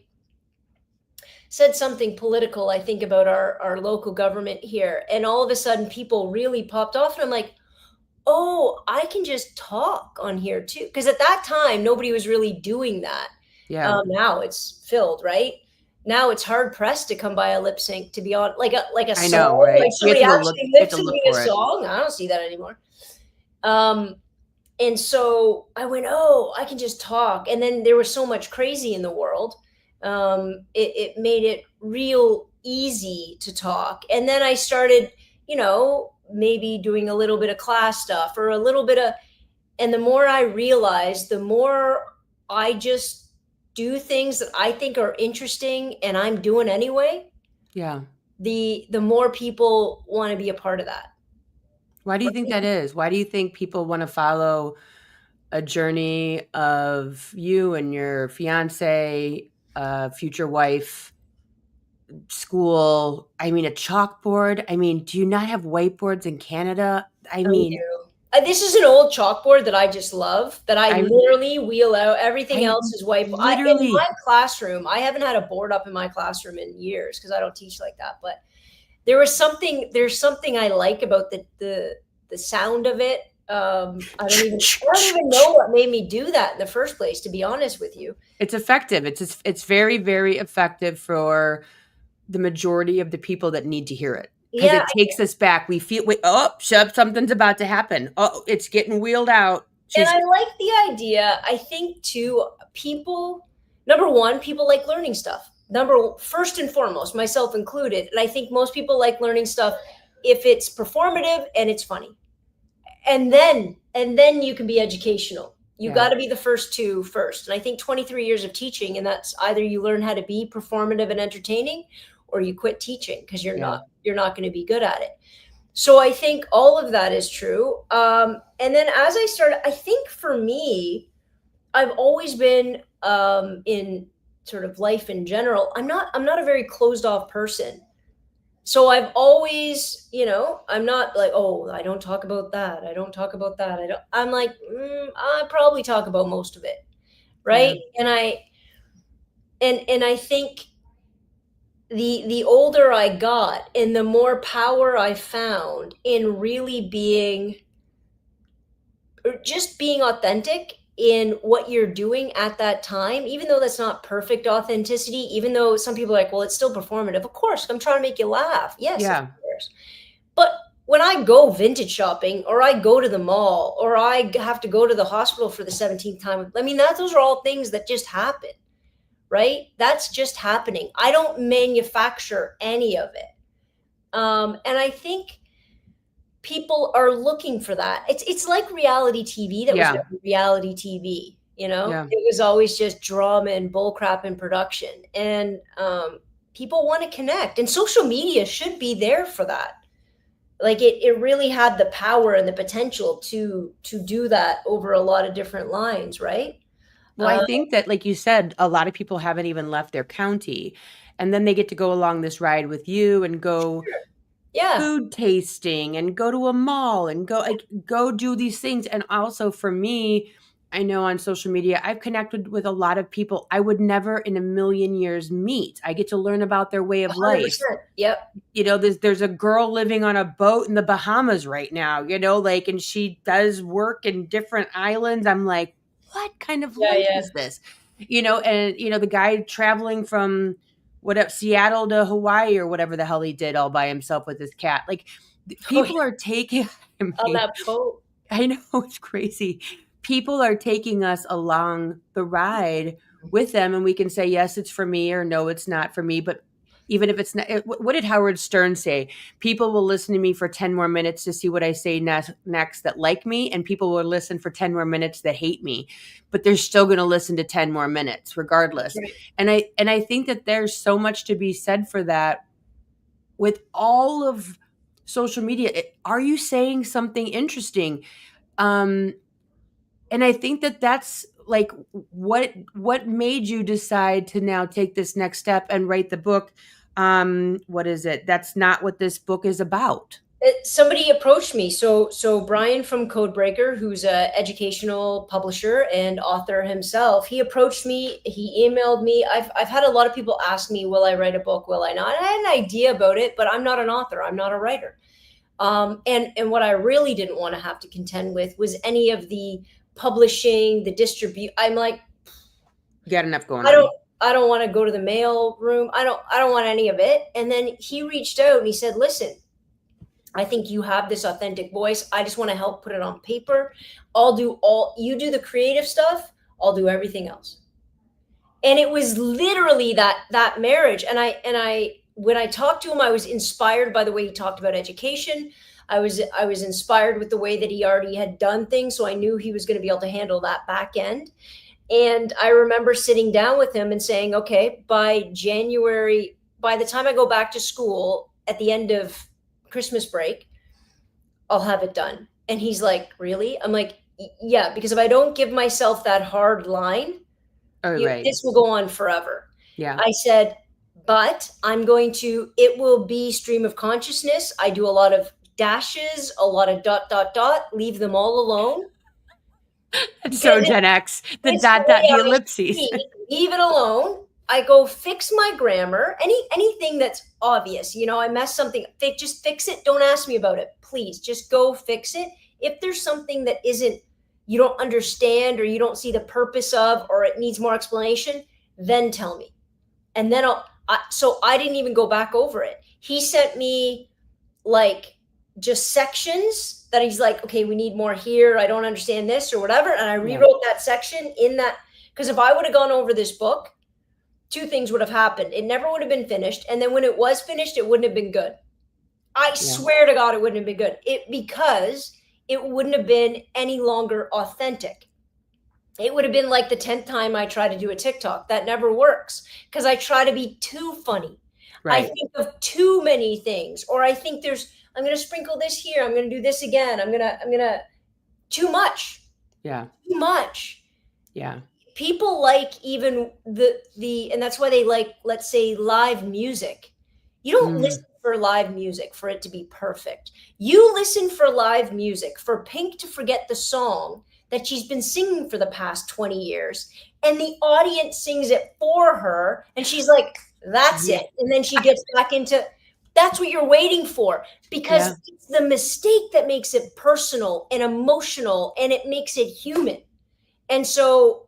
said something political, I think, about our local government here. And all of a sudden people really popped off. And I'm like, oh, I can just talk on here too. Because at that time, nobody was really doing that. Yeah. Now it's filled, right? Now it's hard pressed to come by a lip sync, to be on like a song. I know, right? Like somebody actually lip syncing a song. I don't see that anymore. And so I went, oh, I can just talk. And then there was so much crazy in the world. It made it real easy to talk. And then I started, maybe doing a little bit of class stuff or a little bit of, and the more I realized, the more I just do things that I think are interesting and I'm doing anyway. Yeah. The more people want to be a part of that. Why do you think that is? Why do you think people want to follow a journey of you and your fiance, future wife, school? I mean, a chalkboard. I mean, do you not have whiteboards in Canada? I mean, this is an old chalkboard that I just love, that I literally wheel out. Everything else is whiteboard. In my classroom, I haven't had a board up in my classroom in years because I don't teach like that. But there's something I like about the sound of it. I don't even know what made me do that in the first place, to be honest with you. It's effective. It's very, very effective for the majority of the people that need to hear it. Because it takes us back. We feel, something's about to happen. Oh, it's getting wheeled out. And I like the idea. I think too, number one, people like learning stuff. First and foremost, myself included. And I think most people like learning stuff if it's performative and it's funny. And then you can be educational. You got to be the first two first. And I think 23 years of teaching, and that's either you learn how to be performative and entertaining, or you quit teaching because you're not going to be good at it. So I think all of that is true. And then as I started, I think for me, I've always been in sort of life in general. I'm not a very closed off person. So I've always, I'm not like, oh, I don't talk about that. I don't talk about that. I'm like, I probably talk about most of it. Right. Yeah. And I think the older I got and the more power I found in really being authentic in what you're doing at that time, even though that's not perfect authenticity, even though some people are like, well, it's still performative. Of course, I'm trying to make you laugh. Yes, of course. But when I go vintage shopping, or I go to the mall, or I have to go to the hospital for the 17th time, I mean, those are all things that just happen, right? That's just happening. I don't manufacture any of it. And I think people are looking for that. It's like reality TV that was reality TV, you know? Yeah. It was always just drama and bullcrap in production. And people want to connect. And social media should be there for that. Like it really had the power and the potential to do that over a lot of different lines, right? Well, I think that, like you said, a lot of people haven't even left their county, and then they get to go along this ride with you and go food tasting and go to a mall and go do these things. And also for me, I know on social media, I've connected with a lot of people I would never in a million years meet. I get to learn about their way of 100%. life. Yep. You know, there's a girl living on a boat in the Bahamas right now, you know, like, and she does work in different islands. I'm like, what kind of life is this? You know, and you know, the guy traveling from Seattle to Hawaii or whatever the hell he did all by himself with his cat. Like people are taking on that boat. I know, it's crazy. People are taking us along the ride with them, and we can say yes, it's for me, or no, it's not for me. But even if it's not, what did Howard Stern say? People will listen to me for 10 more minutes to see what I say next that like me, and people will listen for 10 more minutes that hate me, but they're still going to listen to 10 more minutes regardless. Right. And I think that there's so much to be said for that with all of social media. Are you saying something interesting? And I think that that's like what made you decide to now take this next step and write the book. What is it? That's not what this book is about. Somebody approached me. So Brian from Codebreaker, who's an educational publisher and author himself, he approached me. He emailed me. I've had a lot of people ask me, will I write a book? Will I not? I had an idea about it, but I'm not an author. I'm not a writer. And what I really didn't want to have to contend with was any of the publishing, the distribute. I'm like, you got enough going on. I don't want to go to the mail room. I don't want any of it. And then he reached out and he said, listen, I think you have this authentic voice. I just want to help put it on paper. You do the creative stuff. I'll do everything else. And it was literally that marriage. And I when I talked to him, I was inspired by the way he talked about education. I was inspired with the way that he already had done things. So I knew he was going to be able to handle that back end. And I remember sitting down with him and saying, okay, by January, by the time I go back to school at the end of Christmas break, I'll have it done. And he's like, really? I'm like, yeah, because if I don't give myself that hard line, this will go on forever. Yeah. I said, but it will be stream of consciousness. I do a lot of dashes, a lot of ... leave them all alone. It's so Gen X, the ellipses. Leave it alone. I go fix my grammar. Anything that's obvious, you know, I mess something, just fix it. Don't ask me about it. Please just go fix it. If there's something that you don't understand or you don't see the purpose of, or it needs more explanation, then tell me. And then so I didn't even go back over it. He sent me like just sections that he's like, okay, we need more here. I don't understand this or whatever. And I rewrote that section in that, because if I would have gone over this book, two things would have happened. It never would have been finished. And then when it was finished, it wouldn't have been good. I swear to God, it wouldn't have been good. Because it wouldn't have been any longer authentic. It would have been like the 10th time I try to do a TikTok. That never works because I try to be too funny. Right. I think of too many things, or I think I'm going to sprinkle this here. I'm going to do this again. I'm going to, too much. Yeah. Too much. Yeah. People like even and that's why they like, let's say, live music. You don't listen for live music for it to be perfect. You listen for live music for Pink to forget the song that she's been singing for the past 20 years. And the audience sings it for her. And she's like, that's it. And then she gets back into, that's what you're waiting for. Because it's the mistake that makes it personal and emotional, and it makes it human. And so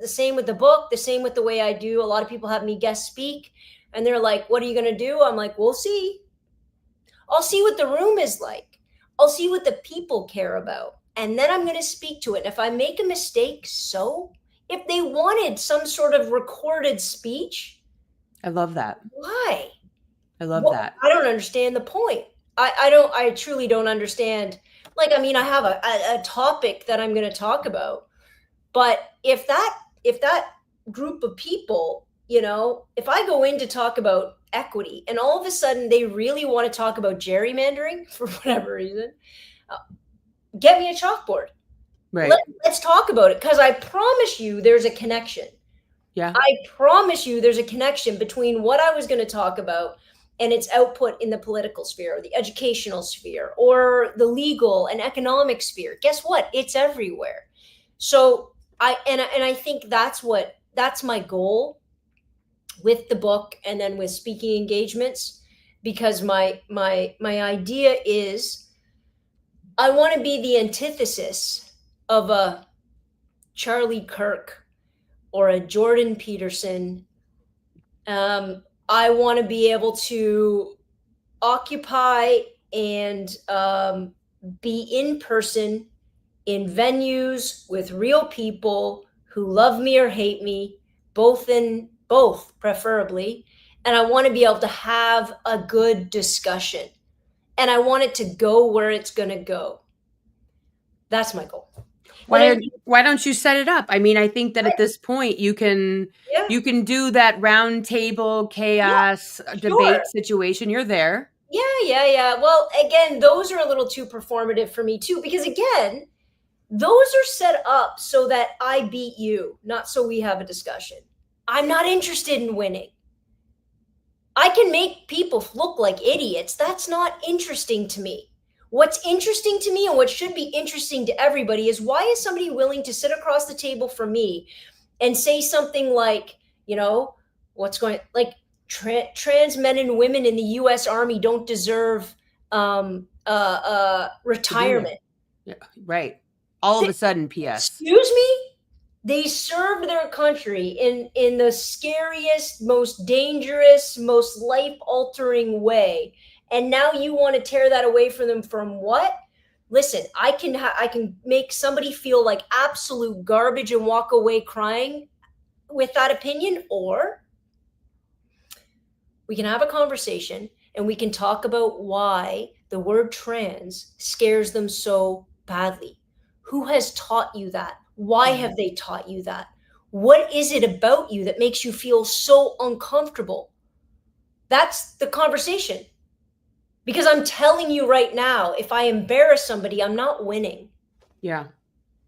the same with the book, the same with the way I do. A lot of people have me guest speak and they're like, what are you going to do? I'm like, we'll see. I'll see what the room is like. I'll see what the people care about. And then I'm going to speak to it. And if I make a mistake, If they wanted some sort of recorded speech, I love that. why? I love that. I don't understand the point. I truly don't understand. Like, I mean, I have a topic that I'm going to talk about, but if that group of people, if I go in to talk about equity and all of a sudden they really want to talk about gerrymandering for whatever reason, uh, get me a chalkboard. Right. Let's talk about it, because I promise you there's a connection. Yeah. I promise you there's a connection between what I was going to talk about and its output in the political sphere or the educational sphere or the legal and economic sphere. Guess what? It's everywhere. So I think that's my goal with the book and then with speaking engagements, because my idea is I want to be the antithesis of a Charlie Kirk or a Jordan Peterson. I want to be able to occupy and be in person in venues with real people who love me or hate me, both preferably. And I want to be able to have a good discussion. And I want it to go where it's going to go. That's my goal. Why don't you set it up? I mean, I think that at this point you can do that round table chaos debate situation. You're there. Yeah. Well, again, those are a little too performative for me too, because again, those are set up so that I beat you, not so we have a discussion. I'm not interested in winning. I can make people look like idiots. That's not interesting to me. What's interesting to me and what should be interesting to everybody is, why is somebody willing to sit across the table from me and say something like, trans men and women in the U.S. Army don't deserve retirement. Yeah, right. All of a sudden, P.S. Excuse me? They served their country in the scariest, most dangerous, most life-altering way. And now you want to tear that away from them from what? Listen, I can make somebody feel like absolute garbage and walk away crying with that opinion, or we can have a conversation and we can talk about why the word trans scares them so badly. Who has taught you that? Why have they taught you that? What is it about you that makes you feel so uncomfortable? That's the conversation. Because I'm telling you right now, if I embarrass somebody, I'm not winning. Yeah.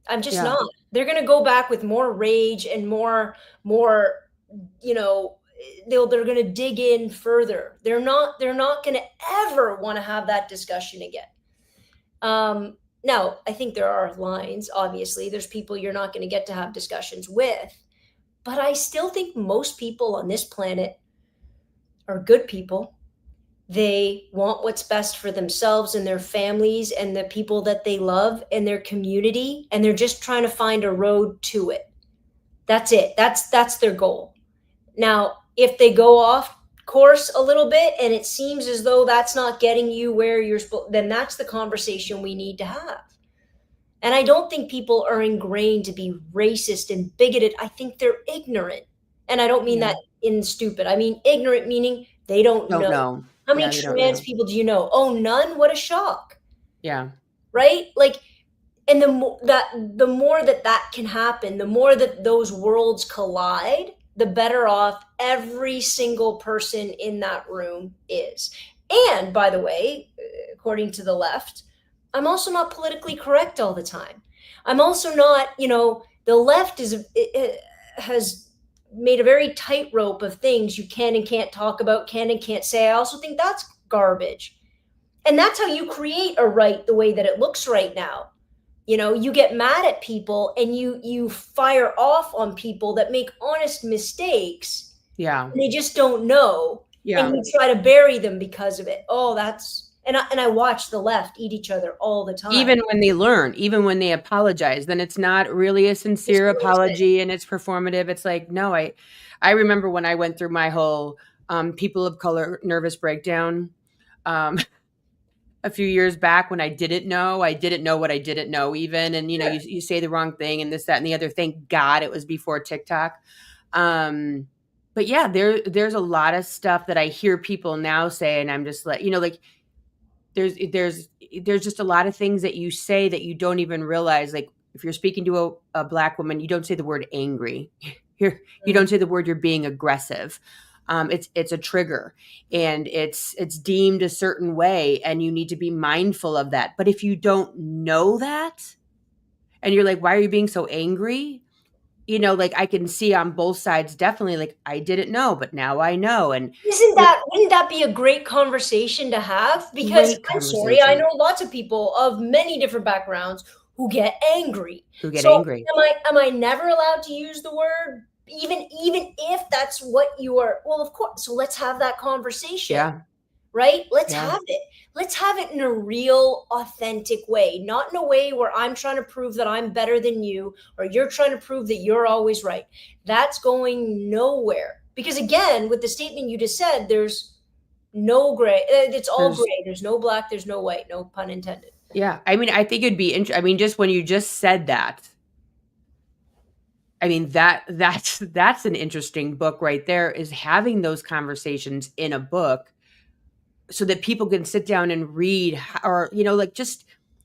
I'm just not. They're going to go back with more rage and more, they're going to dig in further. They're not going to ever want to have that discussion again. Now, I think there are lines, obviously. There's people you're not going to get to have discussions with. But I still think most people on this planet are good people. They want what's best for themselves and their families and the people that they love and their community. And they're just trying to find a road to it. That's it. That's their goal. Now, if they go off course a little bit and it seems as though that's not getting you where you're supposed, then that's the conversation we need to have. And I don't think people are ingrained to be racist and bigoted. I think they're ignorant. And I don't mean that in stupid. I mean ignorant, meaning they don't know. How many trans people do you know? Oh, none? What a shock. Yeah. Right? Like, and the more that can happen, the more that those worlds collide, the better off every single person in that room is. And by the way, according to the left, I'm also not politically correct all the time. I'm also not, the left has made a very tightrope of things you can and can't talk about, can and can't say. I also think that's garbage. And that's how you create a right the way that it looks right now. You get mad at people and you fire off on people that make honest mistakes. Yeah. And they just don't know. Yeah. And you try to bury them because of it. Oh, and I watch the left eat each other all the time. Even when they learn, even when they apologize, then it's not really a sincere apology and it's performative. It's like, no, I remember when I went through my whole people of color nervous breakdown. a few years back when I didn't know what I didn't know even. And, you say the wrong thing and this, that, and the other. Thank God it was before TikTok. But yeah, there's a lot of stuff that I hear people now say, and I'm just like, like there's just a lot of things that you say that you don't even realize. Like if you're speaking to a Black woman, you don't say the word angry. You don't say the word you're being aggressive. It's a trigger, and it's deemed a certain way, and you need to be mindful of that. But if you don't know that, and you're like, why are you being so angry? Like I can see on both sides, definitely, like I didn't know, but now I know. And wouldn't that be a great conversation to have? Because great I'm sorry, I conversation. know lots of people of many different backgrounds who get angry. Who get So angry. am I never allowed to use the word, even if that's what you are? Well, of course. So let's have that conversation. Yeah. Right? Let's Yeah. have it. Let's have it in a real, authentic way, not in a way where I'm trying to prove that I'm better than you or you're trying to prove that you're always right. That's going nowhere. Because again, with the statement you just said, there's no gray. It's all gray. There's no black. There's no white. No pun intended. Yeah. I mean, I think it'd be interesting. I mean, just when you just said that, I mean, that's an interesting book right there, is having those conversations in a book so that people can sit down and read, or, like just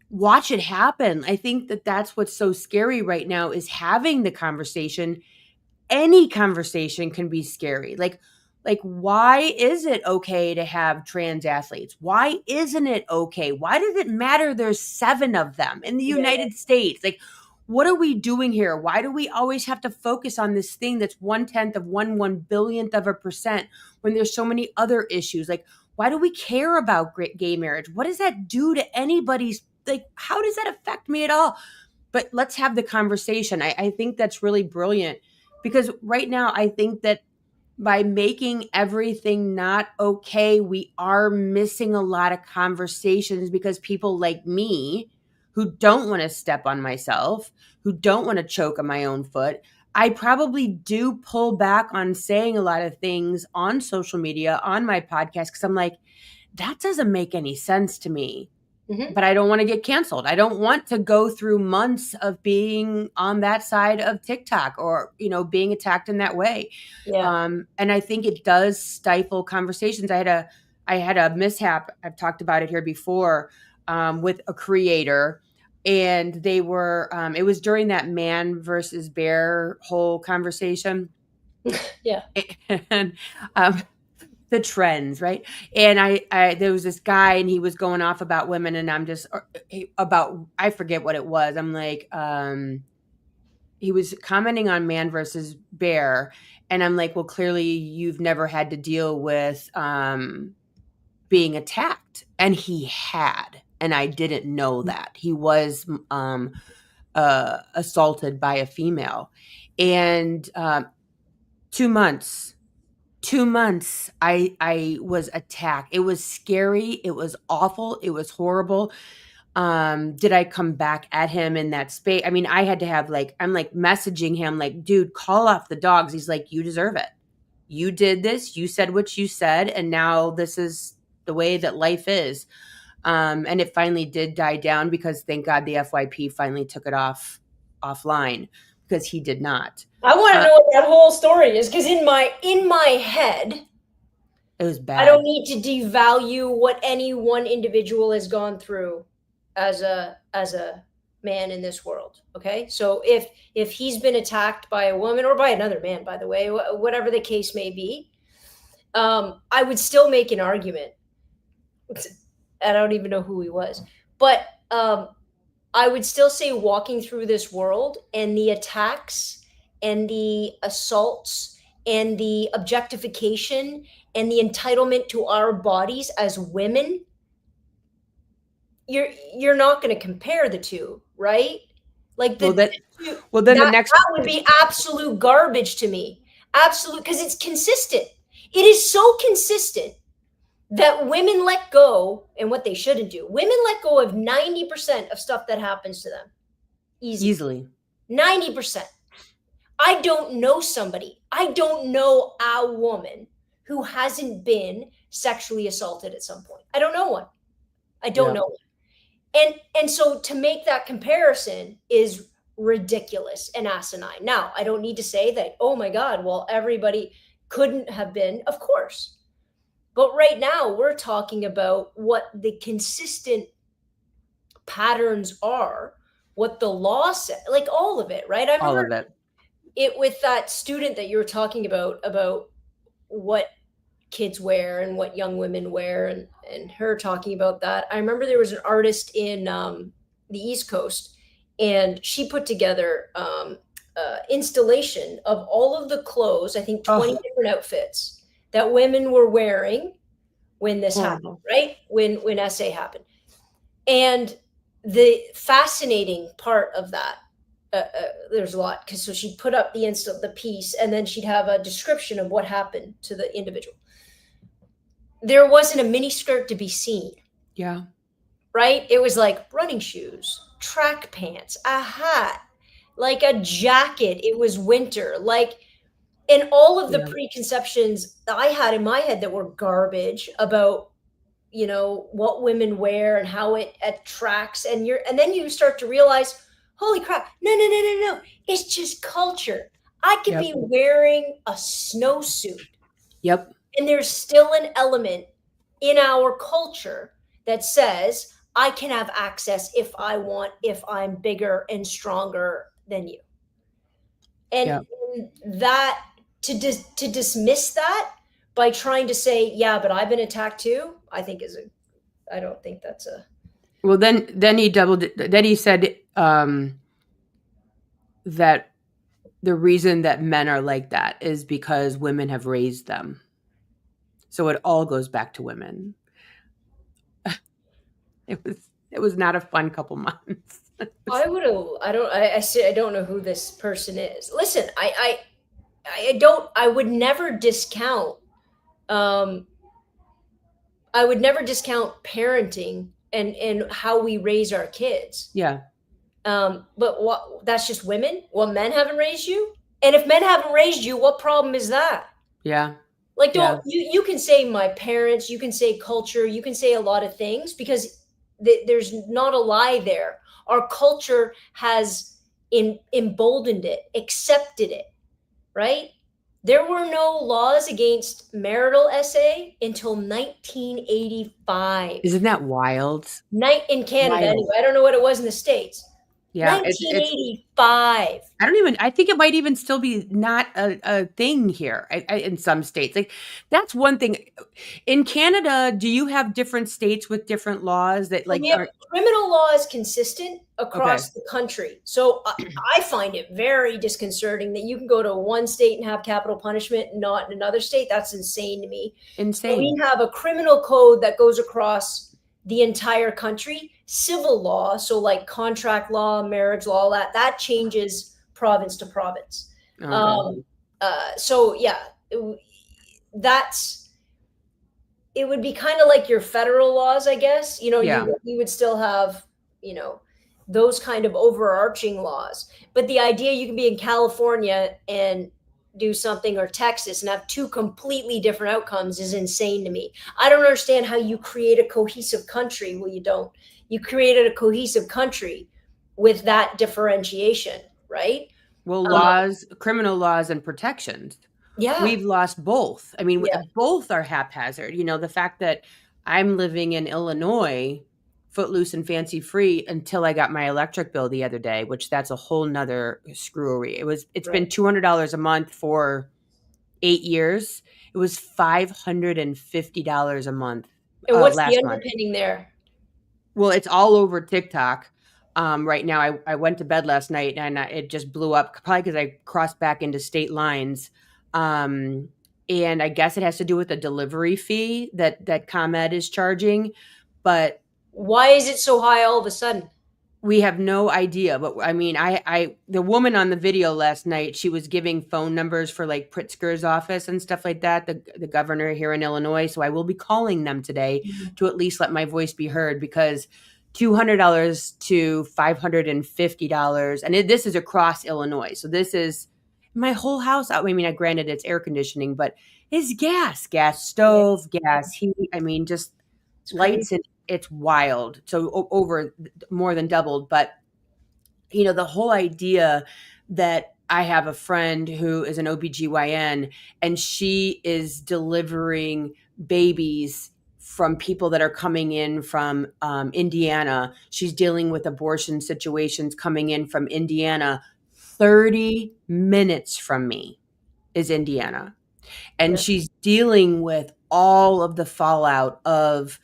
watch it happen. I think that that's what's so scary right now, is having the conversation. Any conversation can be scary. Like why is it okay to have trans athletes? Why isn't it okay? Why does it matter there's 7 of them in the United States? Like, what are we doing here? Why do we always have to focus on this thing that's 1/10 of 1/1 billionth of a percent when there's so many other issues? Like, why do we care about gay marriage? What does that do to anybody's, like, how does that affect me at all? But let's have the conversation. I think that's really brilliant, because right now I think that by making everything not okay, we are missing a lot of conversations, because people like me who don't want to step on myself, who don't want to choke on my own foot, I probably do pull back on saying a lot of things on social media, on my podcast, because I'm like, that doesn't make any sense to me. Mm-hmm. But I don't want to get canceled. I don't want to go through months of being on that side of TikTok, or, being attacked in that way. Yeah. And I think it does stifle conversations. I had a mishap. I've talked about it here before, with a creator, and they were, it was during that man versus bear whole conversation. Yeah. And, the trends, right? And I there was this guy, and he was going off about women, and I'm just about, I forget what it was. I'm like, he was commenting on man versus bear, and I'm like, well, clearly you've never had to deal with being attacked, and he had, and I didn't know that he was assaulted by a female, and 2 months. 2 months I was attacked. It was scary. It was awful. It was horrible. Did I come back at him in that space? I mean, I had to have, like, I'm like messaging him like, dude, call off the dogs. He's like, you deserve it. You did this. You said what you said. And now this is the way that life is. And it finally did die down, because thank God the FYP finally took it offline, because he did not. I want to know what that whole story is, because in my head, it was bad. I don't need to devalue what any one individual has gone through as a man in this world. Okay, so if he's been attacked by a woman, or by another man, by the way, whatever the case may be, I would still make an argument. I don't even know who he was, but I would still say, walking through this world and the attacks and the assaults and the objectification and the entitlement to our bodies as women, you're not going to compare the two, right? Like that would be absolute garbage to me. Absolute, because it's consistent. It is so consistent that women let go, and what they shouldn't do. Women let go of 90% of stuff that happens to them. Easily. 90%. I don't know a woman who hasn't been sexually assaulted at some point. I don't know one. I don't know. And so to make that comparison is ridiculous and asinine. Now, I don't need to say that, oh my God, well, everybody couldn't have been, of course. But right now, we're talking about what the consistent patterns are, what the law said, like all of it, right? I All remember of it with that student that you were talking about what kids wear and what young women wear, and her talking about that. I remember there was an artist in the East Coast, and she put together installation of all of the clothes, I think 20 different outfits that women were wearing when this happened, right? When SA happened. And the fascinating part of that, there's a lot, because so she'd put up the piece, and then she'd have a description of what happened to the individual. There wasn't a mini skirt to be seen. Yeah. Right? It was like running shoes, track pants, a hat, like a jacket. It was winter. Like, and all of the preconceptions that I had in my head that were garbage about, you know, what women wear and how it attracts. And then you start to realize, holy crap, no. It's just culture. I could be wearing a snowsuit. Yep. And there's still an element in our culture that says I can have access if I want, if I'm bigger and stronger than you. And that to dismiss that by trying to say, yeah, but I've been attacked too, I think I don't think that's a. Well, then he said that the reason that men are like that is because women have raised them. So it all goes back to women. It was not a fun couple months. I don't know who this person is. Listen, I would never discount parenting and how we raise our kids. Yeah. But that's just women? Well, men haven't raised you? And if men haven't raised you, what problem is that? Yeah. Like, you can say my parents, you can say culture, you can say a lot of things, because there's not a lie there. Our culture has emboldened it, accepted it, right? There were no laws against marital SA until 1985. Isn't that wild? In Canada, anyway. I don't know what it was in the States. Yeah, 1985. I think it might even still be not a thing here in some states. Like, that's one thing. In Canada, do you have different states with different laws that like criminal law is consistent across the country. So I find it very disconcerting that you can go to one state and have capital punishment, not in another state. That's insane to me. Insane. So we have a criminal code that goes across the entire country. Civil law, so like contract law, marriage law, that changes province to province. Okay. So yeah, it would be kind of like your federal laws, I guess. You know, you would still have, you know, those kind of overarching laws. But the idea you can be in California and do something, or Texas, and have two completely different outcomes is insane to me. I don't understand how you create a cohesive country. Well, you don't. You created a cohesive country with that differentiation, right? Well, laws, criminal laws and protections. Yeah. We've lost both. I mean, both are haphazard. You know, the fact that I'm living in Illinois, footloose and fancy free, until I got my electric bill the other day, which that's a whole nother screwery. It's been $200 a month for 8 years. It was $550 a month. And what's the underpinning there? Well, it's all over TikTok. Right now, I went to bed last night and it just blew up, probably because I crossed back into state lines. And I guess it has to do with the delivery fee that ComEd is charging. But why is it so high all of a sudden? We have no idea. But I mean, the woman on the video last night, she was giving phone numbers for like Pritzker's office and stuff like that, the governor here in Illinois. So I will be calling them today to at least let my voice be heard, because $200 to $550. And this is across Illinois. So this is my whole house. I mean, granted it's air conditioning, but it's gas stove, gas heat. I mean, just lights and it's wild. So over more than doubled. But, you know, the whole idea that I have a friend who is an OBGYN and she is delivering babies from people that are coming in from Indiana. She's dealing with abortion situations coming in from Indiana. 30 minutes from me is Indiana. And she's dealing with all of the fallout of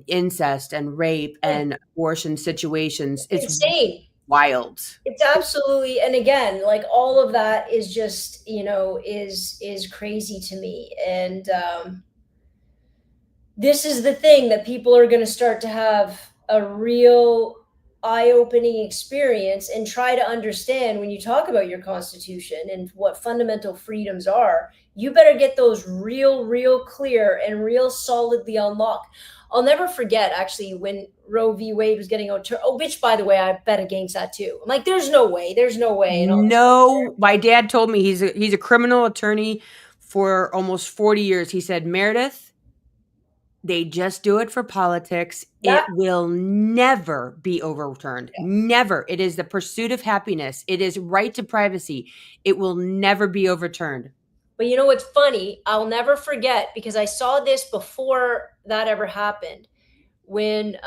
incest and rape and abortion situations. It's insane. wild. It's absolutely, and again, like all of that is just, you know, is crazy to me. And this is the thing that people are going to start to have a real eye-opening experience and try to understand when you talk about your constitution and what fundamental freedoms are. You better get those real clear and real solidly unlocked. I'll never forget, actually, when Roe v. Wade was getting overturned. Oh, which, by the way, I bet against that too. I'm like, there's no way. And no, my dad told me he's a criminal attorney for almost 40 years. He said, Meredith, they just do it for politics. It will never be overturned. Never. It is the pursuit of happiness. It is right to privacy. It will never be overturned. But you know what's funny? I'll never forget, because I saw this before that ever happened. When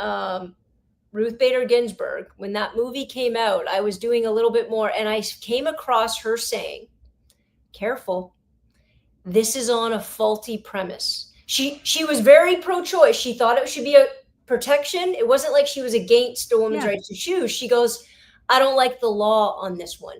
Ruth Bader Ginsburg, when that movie came out, I was doing a little bit more, and I came across her saying, careful, this is on a faulty premise. She was very pro-choice. She thought it should be a protection. It wasn't like she was against a woman's right to choose. She goes, I don't like the law on this one.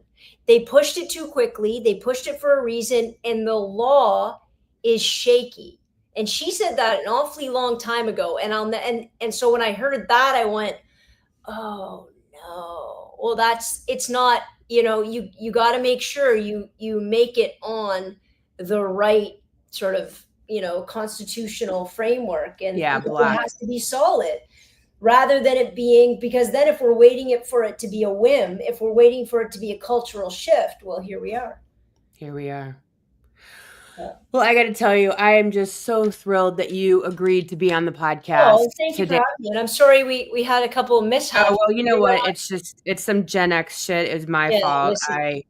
They pushed it too quickly. They pushed it for a reason, and the law is shaky. And she said that an awfully long time ago. And so when I heard that, I went, oh no. Well, it's not, you know, you got to make sure you make it on the right sort of, you know, constitutional framework, and it has to be solid, rather than it being, because then if we're waiting for it to be a whim, if we're waiting for it to be a cultural shift, well, here we are. Well, I got to tell you, I am just so thrilled that you agreed to be on the podcast. Oh, thank you for having me. And I'm sorry we had a couple of mishaps. Oh, well, you know what? It's some Gen X shit. It was my fault. I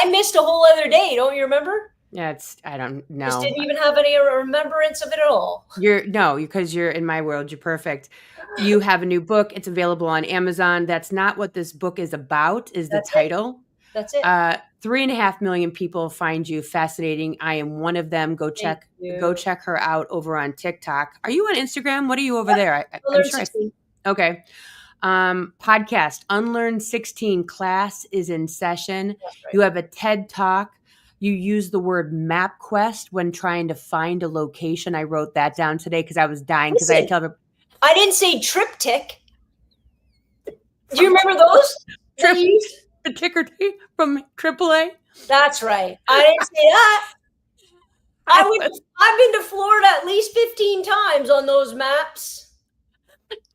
missed a whole other day. Don't you remember? Yeah, I don't know. Just didn't even have any remembrance of it at all. Because you're in my world. You're perfect. You have a new book. It's available on Amazon. That's not what this book is about, is the title. That's it. 3.5 million people find you fascinating. I am one of them. Go check her out over on TikTok. Are you on Instagram? What are you over there? I'm sure. Okay. Podcast Unlearn 16 class is in session. Right. You have a TED Talk. You use the word MapQuest when trying to find a location. I wrote that down today because I was dying because I tell her. I didn't say triptych. Do you remember those? The ticker tape from AAA. That's right. I didn't say that. I've been to Florida at least 15 times on those maps.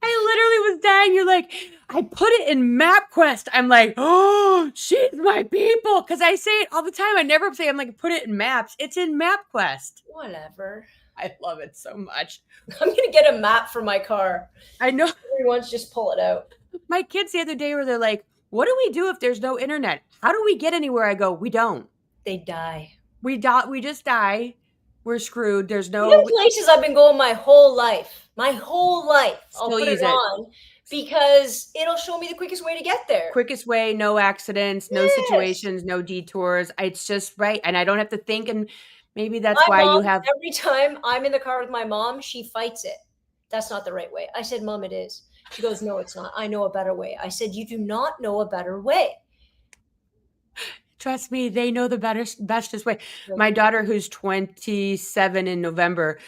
I literally was dying. You're like, I put it in MapQuest. I'm like, oh, she's my people. Because I say it all the time. I never say, I'm like, put it in Maps. It's in MapQuest. Whatever. I love it so much. I'm going to get a map for my car. I know. Every once, just pull it out. My kids the other day where they're like, what do we do if there's no internet? How do we get anywhere? I go, we don't. They die. We just die. We're screwed. There's no places I've been going my whole life. I'll put it on because it'll show me the quickest way to get there. Quickest way, no accidents, no situations, no detours. It's just right. And I don't have to think. And maybe that's why you have. Every time I'm in the car with my mom, she fights it. That's not the right way. I said, Mom, it is. She goes, no, it's not. I know a better way. I said, you do not know a better way. Trust me, they know the bestest way. My daughter, who's 27 in November,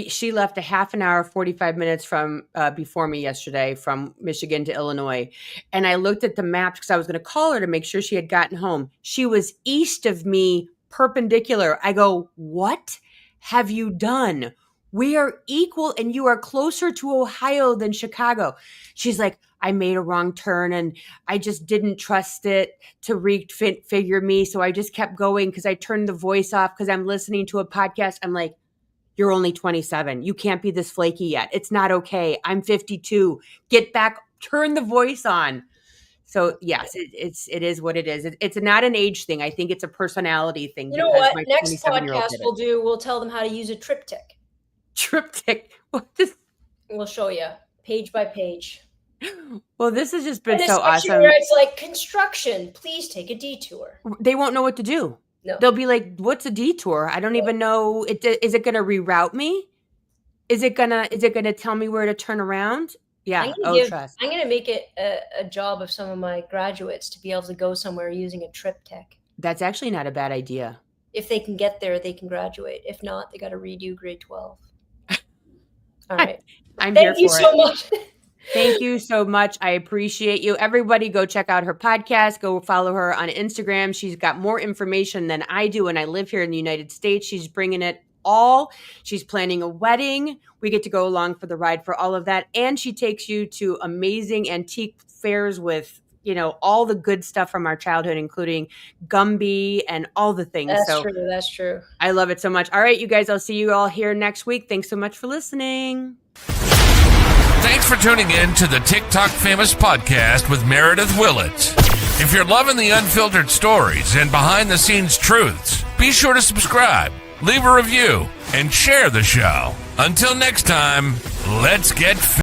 she left a half an hour, 45 minutes from before me yesterday from Michigan to Illinois. And I looked at the maps because I was going to call her to make sure she had gotten home. She was east of me, perpendicular. I go, what have you done? We are equal and you are closer to Ohio than Chicago. She's like, I made a wrong turn and I just didn't trust it to reconfigure me. So I just kept going because I turned the voice off because I'm listening to a podcast. I'm like, You're only 27. You can't be this flaky yet. It's not okay. I'm 52. Get back, turn the voice on. So yes, it is what it is. It's not an age thing. I think it's a personality thing. You know what? Next podcast we'll tell them how to use a triptych. Triptych. We'll show you page by page. Well, this has just been so awesome. Where it's like construction, please take a detour. They won't know what to do. No. They'll be like, "What's a detour? I don't even know. Is it going to reroute me? Is it gonna tell me where to turn around?" Yeah. Trust. I'm going to make it a job of some of my graduates to be able to go somewhere using a triptych. That's actually not a bad idea. If they can get there, they can graduate. If not, they got to redo grade 12. All right. I'm here for it. Thank you so much. Thank you so much. I appreciate you. Everybody go check out her podcast. Go follow her on Instagram. She's got more information than I do, and I live here in the United States. She's bringing it all. She's planning a wedding. We get to go along for the ride for all of that. And she takes you to amazing antique fairs with, all the good stuff from our childhood, including Gumby and all the things. That's true. I love it so much. All right, you guys, I'll see you all here next week. Thanks so much for listening. Thanks for tuning in to the TikTok Famous Podcast with Meredith Willits. If you're loving the unfiltered stories and behind-the-scenes truths, be sure to subscribe, leave a review, and share the show. Until next time, let's get